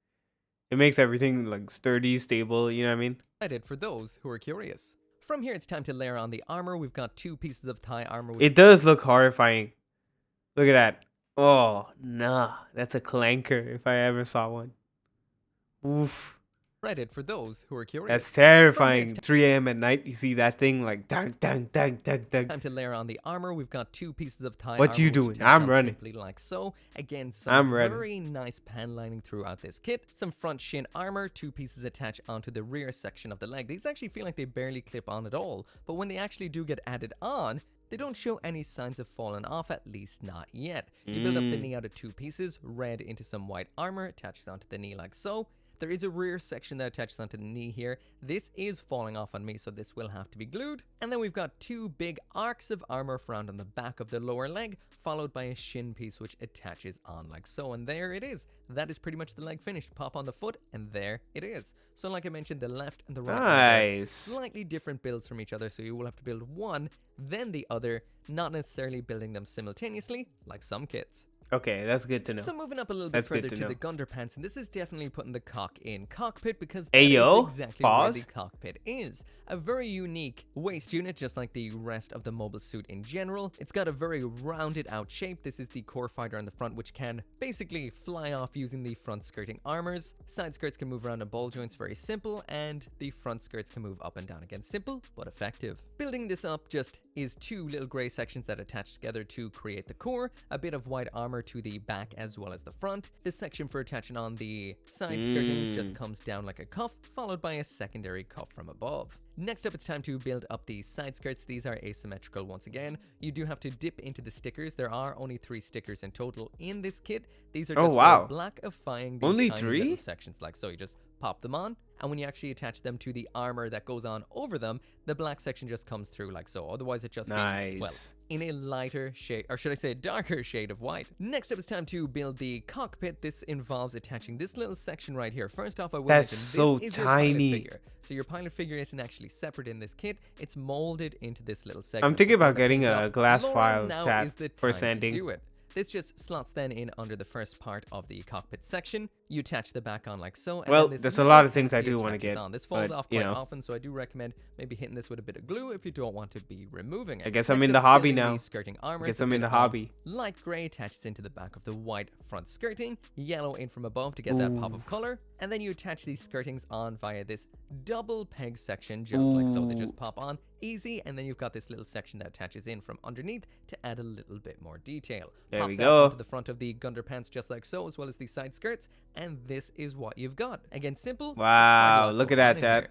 It makes everything like sturdy, stable. You know what I mean? I did for those who are curious. From here, it's time to layer on the armor. We've got 2 pieces of thigh armor. It does look horrifying. Look at that. Oh, nah. That's a clanker if I ever saw one. Oof. Reddit for those who are curious. That's terrifying. 3 a.m. at night, you see that thing like dang, dang, dang, dang, dang. Time to layer on the armor. We've got 2 pieces of thigh What armor. you which doing? attach I'm on running. Simply like so. Again, some I'm ready. very nice pan lining throughout this kit. Some front shin armor. 2 pieces attach onto the rear section of the leg. These actually feel like they barely clip on at all, but when they actually do get added on, they don't show any signs of falling off, at least not yet. You build up the knee out of 2 pieces, red into some white armor, attaches onto the knee like so. There is a rear section that attaches onto the knee here. This is falling off on me, so this will have to be glued. And then we've got 2 big arcs of armor found on the back of the lower leg, followed by a shin piece which attaches on like so. And there it is. That is pretty much the leg finished. Pop on the foot, and there it is. So like I mentioned, the left and the right leg are Nice. slightly different builds from each other, so you will have to build one, then the other, not necessarily building them simultaneously, like some kits. Okay, that's good to know. So moving up a little bit That's good further to to know. the underpants, and this is definitely putting the cock in cockpit because that Ayo, is exactly pause. where the cockpit is. A very unique waist unit, just like the rest of the mobile suit in general. It's got a very rounded out shape. This is the core fighter on the front, which can basically fly off using the front skirting armors. Side skirts can move around the ball joints, very simple, and the front skirts can move up and down again. Simple, but effective. Building this up just is two little gray sections that attach together to create the core, a bit of white armor to the back as well as the front. This section for attaching on the side skirtings just comes down like a cuff, followed by a secondary cuff from above. Next up, it's time to build up the side skirts. These are asymmetrical once again. You do have to dip into the stickers. There are only 3 stickers in total in this kit. These are just for blackifying these Only tiny 3 little sections like so. You just pop them on, and when you actually attach them to the armor that goes on over them, the black section just comes through like so. Otherwise, it just nice. well, in a lighter shade, or should I say darker shade of white. Next up, it's time to build the cockpit. This involves attaching this little section right here. First off, I will mention this is your pilot figure. So your pilot figure isn't actually separate in this kit. It's molded into this little segment. I'm thinking about getting a glass file chat for sanding. Do it. This just slots then in under the first part of the cockpit section. You attach the back on like so. And well, then there's a lot of things I do want to get. This falls off quite often, so I do recommend maybe hitting this with a bit of glue if you don't want to be removing it. I guess I'm in the hobby now. Skirting armor, I guess I'm in the hobby. Light gray attaches into the back of the white front skirting, yellow in from above to get that pop of color, and then you attach these skirtings on via this double peg section, just like so. They just pop on easy, and then you've got this little section that attaches in from underneath to add a little bit more detail. There Pop we that go. onto the front of the underpants just like so, as well as the side skirts, and this is what you've got. Again, simple. Wow, look at that, chat.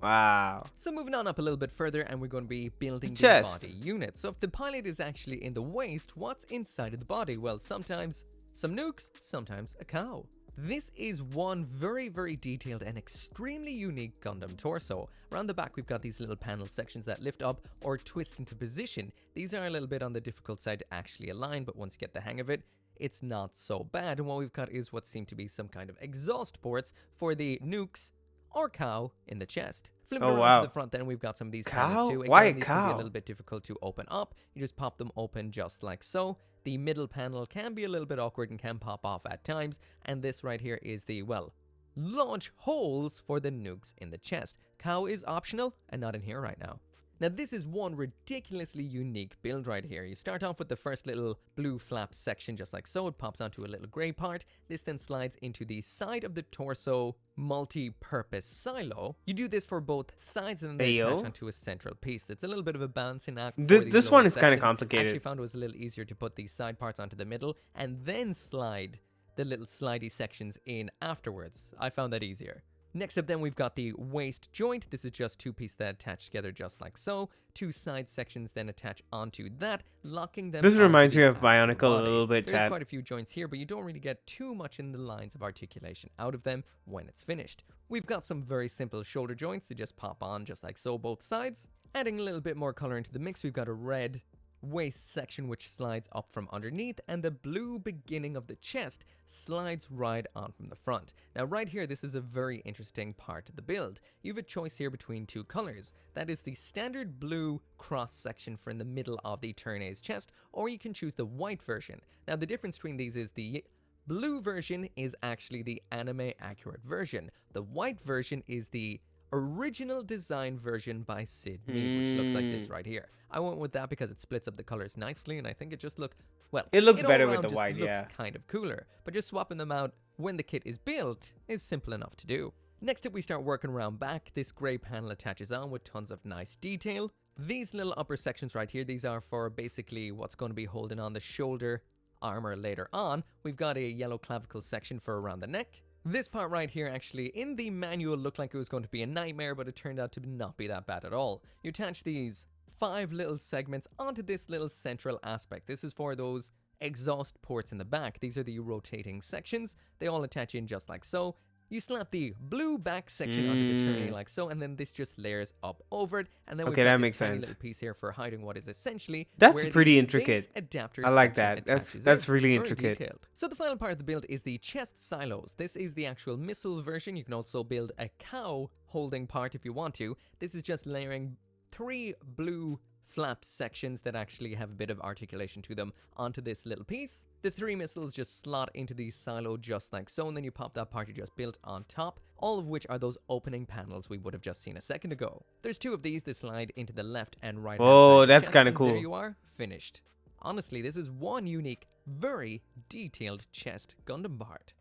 Wow. So moving on up a little bit further, and we're going to be building the body unit. So if the pilot is actually in the waist, what's inside of the body? Well, sometimes some nukes, sometimes a cow. This is one very, very detailed and extremely unique Gundam torso. Around the back, we've got these little panel sections that lift up or twist into position. These are a little bit on the difficult side to actually align, but once you get the hang of it, it's not so bad. And what we've got is what seem to be some kind of exhaust ports for the nukes or cow in the chest. Flipping around to the front, then we've got some of these panels too. Again, Why a these cow? can be a little bit difficult to open up. You just pop them open just like so. The middle panel can be a little bit awkward and can pop off at times. And this right here is the, well, launch holes for the nukes in the chest. Cow is optional and not in here right now. Now this is one ridiculously unique build right here. You start off with the first little blue flap section just like so. It pops onto a little grey part. This then slides into the side of the torso multi-purpose silo. You do this for both sides and then they attach onto a central piece. It's a little bit of a balancing act. This one is kind of complicated. I actually found it was a little easier to put these side parts onto the middle and then slide the little slidey sections in afterwards. I found that easier. Next up then we've got the waist joint. This is just 2 pieces that attach together just like so. 2 side sections then attach onto that, locking them. This reminds me of Bionicle a little bit, There's chat. quite a few joints here, but you don't really get too much in the lines of articulation out of them when it's finished. We've got some very simple shoulder joints. They just pop on just like so, both sides. Adding a little bit more color into the mix, we've got a red waist section which slides up from underneath, and the blue beginning of the chest slides right on from the front. Now right here, this is a very interesting part of the build. You have a choice here between 2 colors. That is the standard blue cross section for in the middle of the Turn-A's chest, or you can choose the white version. Now the difference between these is the blue version is actually the anime accurate version. The white version is the original design version by Sid Mead, which looks like this right here. I went with that because it splits up the colors nicely, and I think it just it looks better all with around the white, just looks kind of cooler. But just swapping them out when the kit is built is simple enough to do. Next up, we start working around back. This grey panel attaches on with tons of nice detail. These little upper sections right here, these are for basically what's going to be holding on the shoulder armor later on. We've got a yellow clavicle section for around the neck. This part right here actually in the manual looked like it was going to be a nightmare, but it turned out to not be that bad at all. You attach these 5 little segments onto this little central aspect. This is for those exhaust ports in the back. These are the rotating sections. They all attach in just like so. You slap the blue back section onto the turning like so, and then this just layers up over it. And then we've got this tiny little piece here for hiding what is essentially that's pretty intricate. Adapter I like that. That's really intricate. Detailed. So the final part of the build is the chest silos. This is the actual missile version. You can also build a cow holding part if you want to. This is just layering 3 blue flap sections that actually have a bit of articulation to them onto this little piece. The 3 missiles just slot into the silo just like so, and then you pop that part you just built on top, all of which are those opening panels we would have just seen a second ago. There's 2 of these that slide into the left and right hand side Oh, of the that's chest, kind of and cool. there you are, finished. Honestly, this is one unique, very detailed chest Gundam part.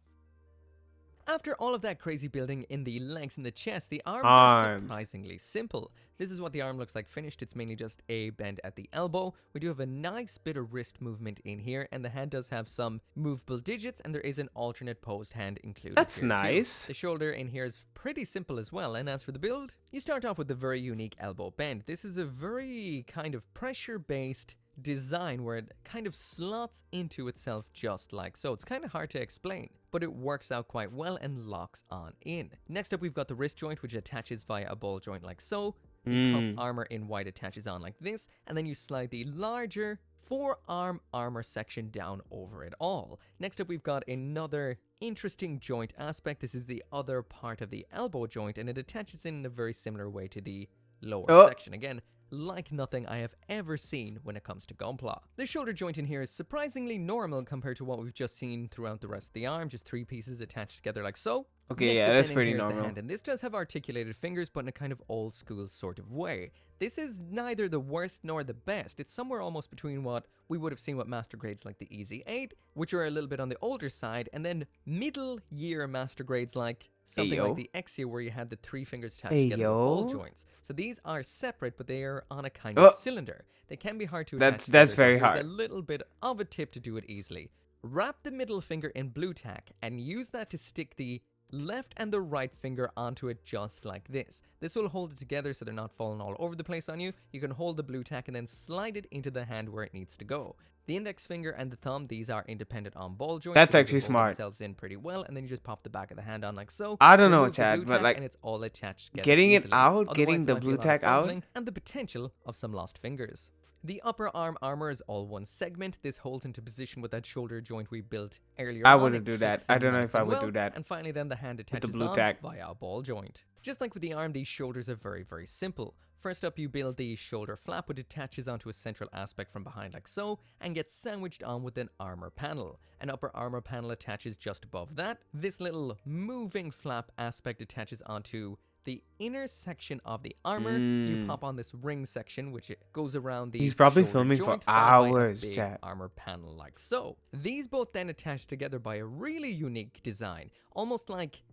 After all of that crazy building in the legs and the chest, the arms are surprisingly simple. This is what the arm looks like finished. It's mainly just a bend at the elbow. We do have a nice bit of wrist movement in here, and the hand does have some movable digits, and there is an alternate posed hand included. That's here nice. too. The shoulder in here is pretty simple as well, and as for the build, you start off with a very unique elbow bend. This is a very kind of pressure-based design where it kind of slots into itself just like so. It's kind of hard to explain, but it works out quite well and locks on in. Next up, we've got the wrist joint, which attaches via a ball joint like so. The cuff armor in white attaches on like this, and then you slide the larger forearm armor section down over it all. Next up, we've got another interesting joint aspect. This is the other part of the elbow joint, and it attaches in a very similar way to the lower section. Again, like nothing I have ever seen when it comes to Gunpla. The shoulder joint in here is surprisingly normal compared to what we've just seen throughout the rest of the arm, just 3 pieces attached together like so. Okay, Next yeah, up that's then in pretty here is the normal. hand, and this does have articulated fingers, but in a kind of old school sort of way. This is neither the worst nor the best. It's somewhere almost between what we would have seen with master grades like the Easy 8, which are a little bit on the older side, and then middle year master grades like something like the Exia, where you had the 3 fingers attached together with ball joints. So these are separate, but they are on a kind of cylinder. They can be hard to attach That's together, very so hard. here's a little bit of a tip to do it easily. Wrap the middle finger in blue tack and use that to stick the left and the right finger onto it just like this. This will hold it together so they're not falling all over the place on you. You can hold the blue tack and then slide it into the hand where it needs to go. The index finger and the thumb, these are independent on ball joints. That's so actually they hold smart. themselves in pretty well, and then you just pop the back of the hand on like so. I don't know, remove the Chad, blue but tack, like and it's all attached together getting it easily. out, Otherwise, getting there the might be a blue lot of tack out. fumbling and the potential of some lost fingers. The upper arm armor is all one segment. This holds into position with that shoulder joint we built earlier I on. wouldn't It do that. kicks I in don't know nice if I and would well. do that. And finally then the hand With the attaches blue on tack. via a ball joint. Just like with the arm, these shoulders are very, very simple. First up, you build the shoulder flap, which attaches onto a central aspect from behind like so, and gets sandwiched on with an armor panel. An upper armor panel attaches just above that. This little moving flap aspect attaches onto the inner section of the armor. You pop on this ring section, which goes around the He's probably shoulder filming for joint, followed by a hours, big chat. armor panel like so. These both then attach together by a really unique design, almost like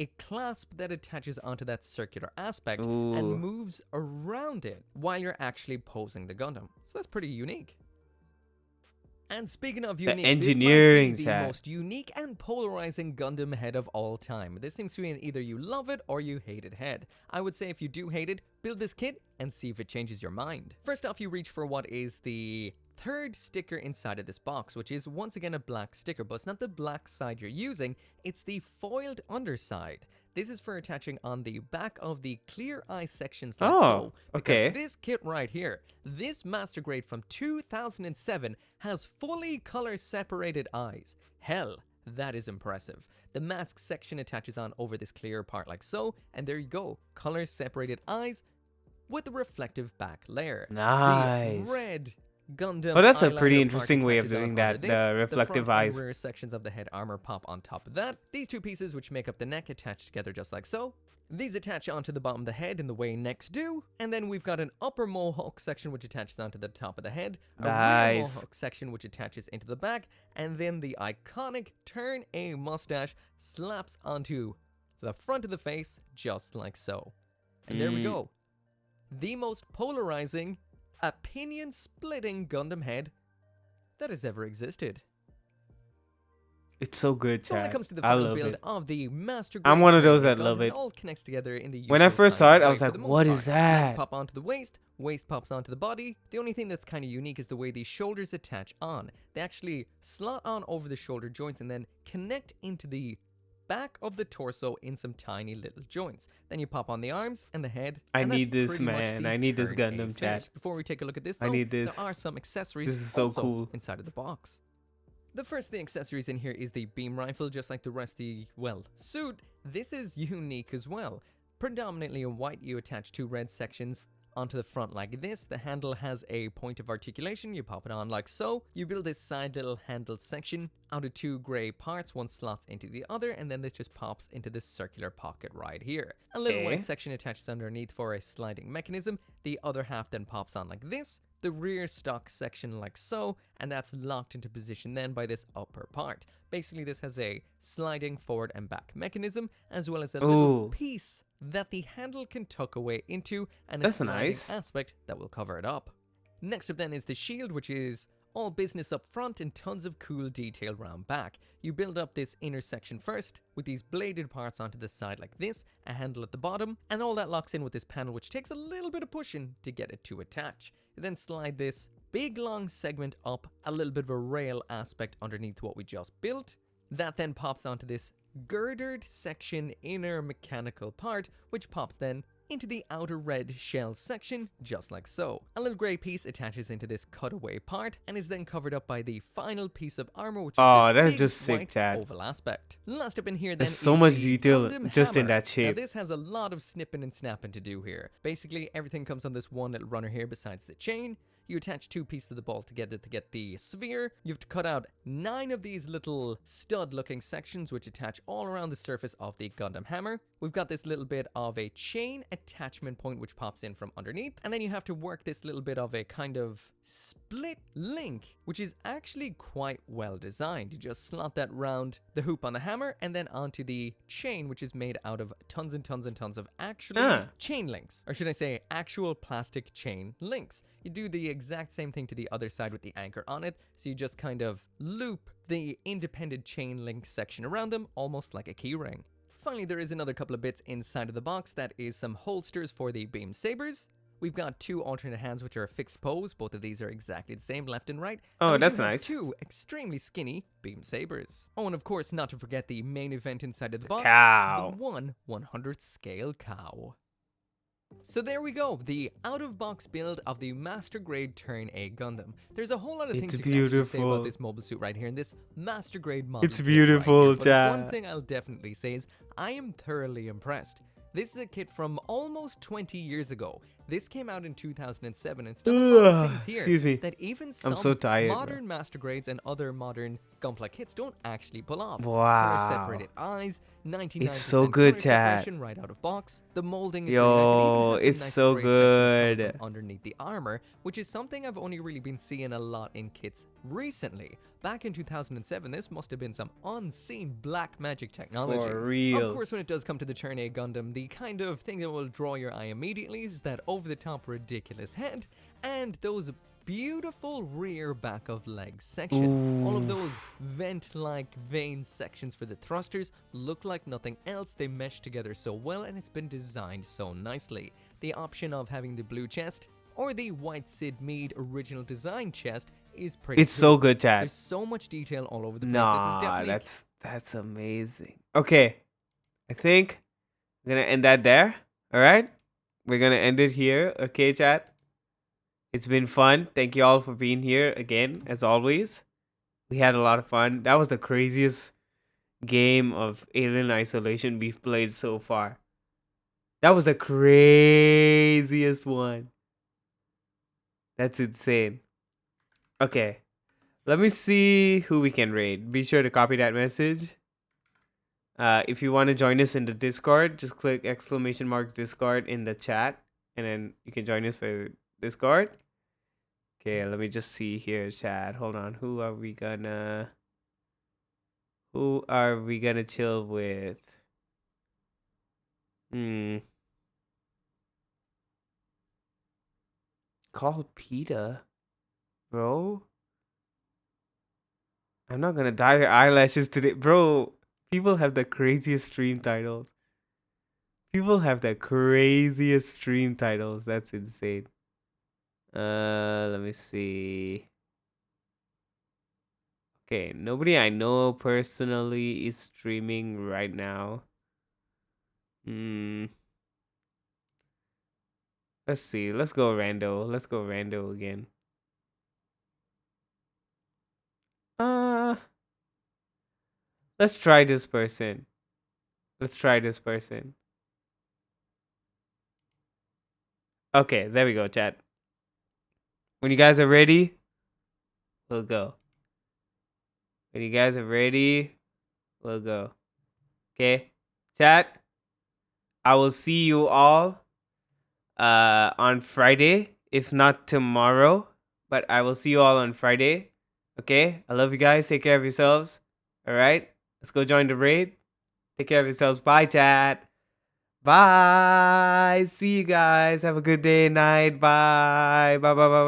a clasp that attaches onto that circular aspect and moves around it while you're actually posing the Gundam. So that's pretty unique. And speaking of unique, engineering, this might be the chat. most unique and polarizing Gundam head of all time. This seems to be an either you love it or you hate it head. I would say if you do hate it, build this kit and see if it changes your mind. First off, you reach for what is the third sticker inside of this box, which is once again a black sticker, but it's not the black side you're using, it's the foiled underside. This is for attaching on the back of the clear eye sections like so. okay. Because this kit right here, this master grade from 2007, has fully color separated eyes. Hell, that is impressive. The mask section attaches on over this clear part like so, and there you go, color separated eyes with a reflective back layer. Nice. The red Gundam Oh, that's a eyeliner pretty part interesting way of attaches on doing under that, this. the reflective front eyes. and rear sections of the head armor pop on top of that. These 2 pieces, which make up the neck, attach together just like so. These attach onto the bottom of the head in the way necks do. And then we've got an upper mohawk section which attaches onto the top of the head. A rear mohawk section which attaches into the back. And then the iconic Turn A mustache slaps onto the front of the face just like so. And there we go. The most polarizing, opinion-splitting Gundam head that has ever existed. It's so good, So when it chat. comes to the I final love build it. of the Master I'm Grade one of those Turn A that love Gundam, it. all connects together in the When I usual first kind saw of it, I way was for like, the most what is part. Legs that? pop onto the waist pops onto the body. The only thing that's kind of unique is the way these shoulders attach on. They actually slot on over the shoulder joints and then connect into the back of the torso in some tiny little joints. Then you pop on the arms and the head. I and that's need this, pretty much man. the I need this Turn A Gundam, finish. chat. Before we take a look at this, I though, need this. there are some accessories This is so also cool. inside of the box. The first of the accessories in here is the beam rifle, just like the rest of the, well, suit. This is unique as well. Predominantly in white, you attach 2 red sections onto the front like this. The handle has a point of articulation. You pop it on like so. You build this side little handle section out of 2 grey parts. One slots into the other, and then this just pops into this circular pocket right here. A little white section attaches underneath for a sliding mechanism. The other half then pops on like this. The rear stock section like so, and that's locked into position then by this upper part. Basically, this has a sliding forward and back mechanism, as well as a little piece that the handle can tuck away into, and a sliding aspect that will cover it up. Next up then is the shield, which is all business up front and tons of cool detail round back. You build up this inner section first with these bladed parts onto the side like this, a handle at the bottom, and all that locks in with this panel, which takes a little bit of pushing to get it to attach. You then slide this big long segment up, a little bit of a rail aspect underneath what we just built. That then pops onto this girdered section inner mechanical part, which pops then into the outer red shell section, just like so. A little grey piece attaches into this cutaway part and is then covered up by the final piece of armor, which is this that's big just sick, white Chad. oval aspect. Last up in here then There's so is much the detail Gundam just in hammer. that shape. Now this has a lot of snipping and snapping to do here. Basically, everything comes on this one little runner here besides the chain. You attach 2 pieces of the ball together to get the sphere. You have to cut out 9 of these little stud-looking sections which attach all around the surface of the Gundam hammer. We've got this little bit of a chain attachment point which pops in from underneath, and then you have to work this little bit of a kind of split link, which is actually quite well designed. You just slot that round the hoop on the hammer and then onto the chain, which is made out of tons and tons and tons of actual chain links, or should I say actual plastic chain links. You do the exact same thing to the other side with the anchor on it, so you just kind of loop the independent chain link section around them, almost like a keyring. Finally, there is another couple of bits inside of the box. That is some holsters for the beam sabers. We've got 2 alternate hands which are a fixed pose. Both of these are exactly the same, left and right. Oh, and that's we do have nice. 2 extremely skinny beam sabers. Oh, and of course, not to forget the main event inside of the box, cow. the 1/100th scale cow. So there we go, the out-of-box build of the Master Grade Turn A Gundam. There's a whole lot of things you can actually say about this mobile suit right here, and this Master Grade model. It's beautiful, but Chad. one thing I'll definitely say is, I am thoroughly impressed. This is a kit from almost 20 years ago. This came out in 2007, and it's done a lot of things here excuse me. that even some I'm so tired, modern Master Grades and other modern Gunpla kits don't actually pull off. Wow. Color-separated eyes, 99% It's so good, color Chad. separation right out of box. The molding is Yo, really nice. It even has some it's nice so gray sections coming good. from underneath the armor, which is something I've only really been seeing a lot in kits recently. Back in 2007, this must have been some unseen black magic technology. For real. Of course, when it does come to the Turn A Gundam, the kind of thing that will draw your eye immediately is that over-the-top ridiculous head and those beautiful rear back of leg sections. All of those vent-like vein sections for the thrusters look like nothing else. They mesh together so well, and it's been designed so nicely. The option of having the blue chest or the white Sid Mead original design chest is pretty It's so good, Chad. There's so much detail all over the place. Nah, This is definitely that's amazing. Okay, I think I'm gonna end that there. All right, we're gonna end it here. Okay, chat. It's been fun. Thank you all for being here again, as always. We had a lot of fun. That was the craziest game of Alien Isolation we've played so far. That was the craziest one. That's insane. Okay, let me see who we can raid. Be sure to copy that message. If you want to join us in the Discord, just click !Discord in the chat, and then you can join us for Discord. Okay, let me just see here, chat. Hold on. Who are we gonna chill with? Call PETA, bro. I'm not gonna dye your eyelashes today, bro. People have the craziest stream titles. That's insane. Let me see. Okay, nobody I know personally is streaming right now. Let's see. Let's go rando again. Let's try this person. Okay, there we go, chat. When you guys are ready, we'll go. When you guys are ready, we'll go. Okay, chat. I will see you all on Friday, if not tomorrow, but I will see you all on Friday. Okay, I love you guys. Take care of yourselves. All right, let's go join the raid. Take care of yourselves. Bye, chat. Bye. See you guys. Have a good day, night. Bye. Bye. Bye. Bye.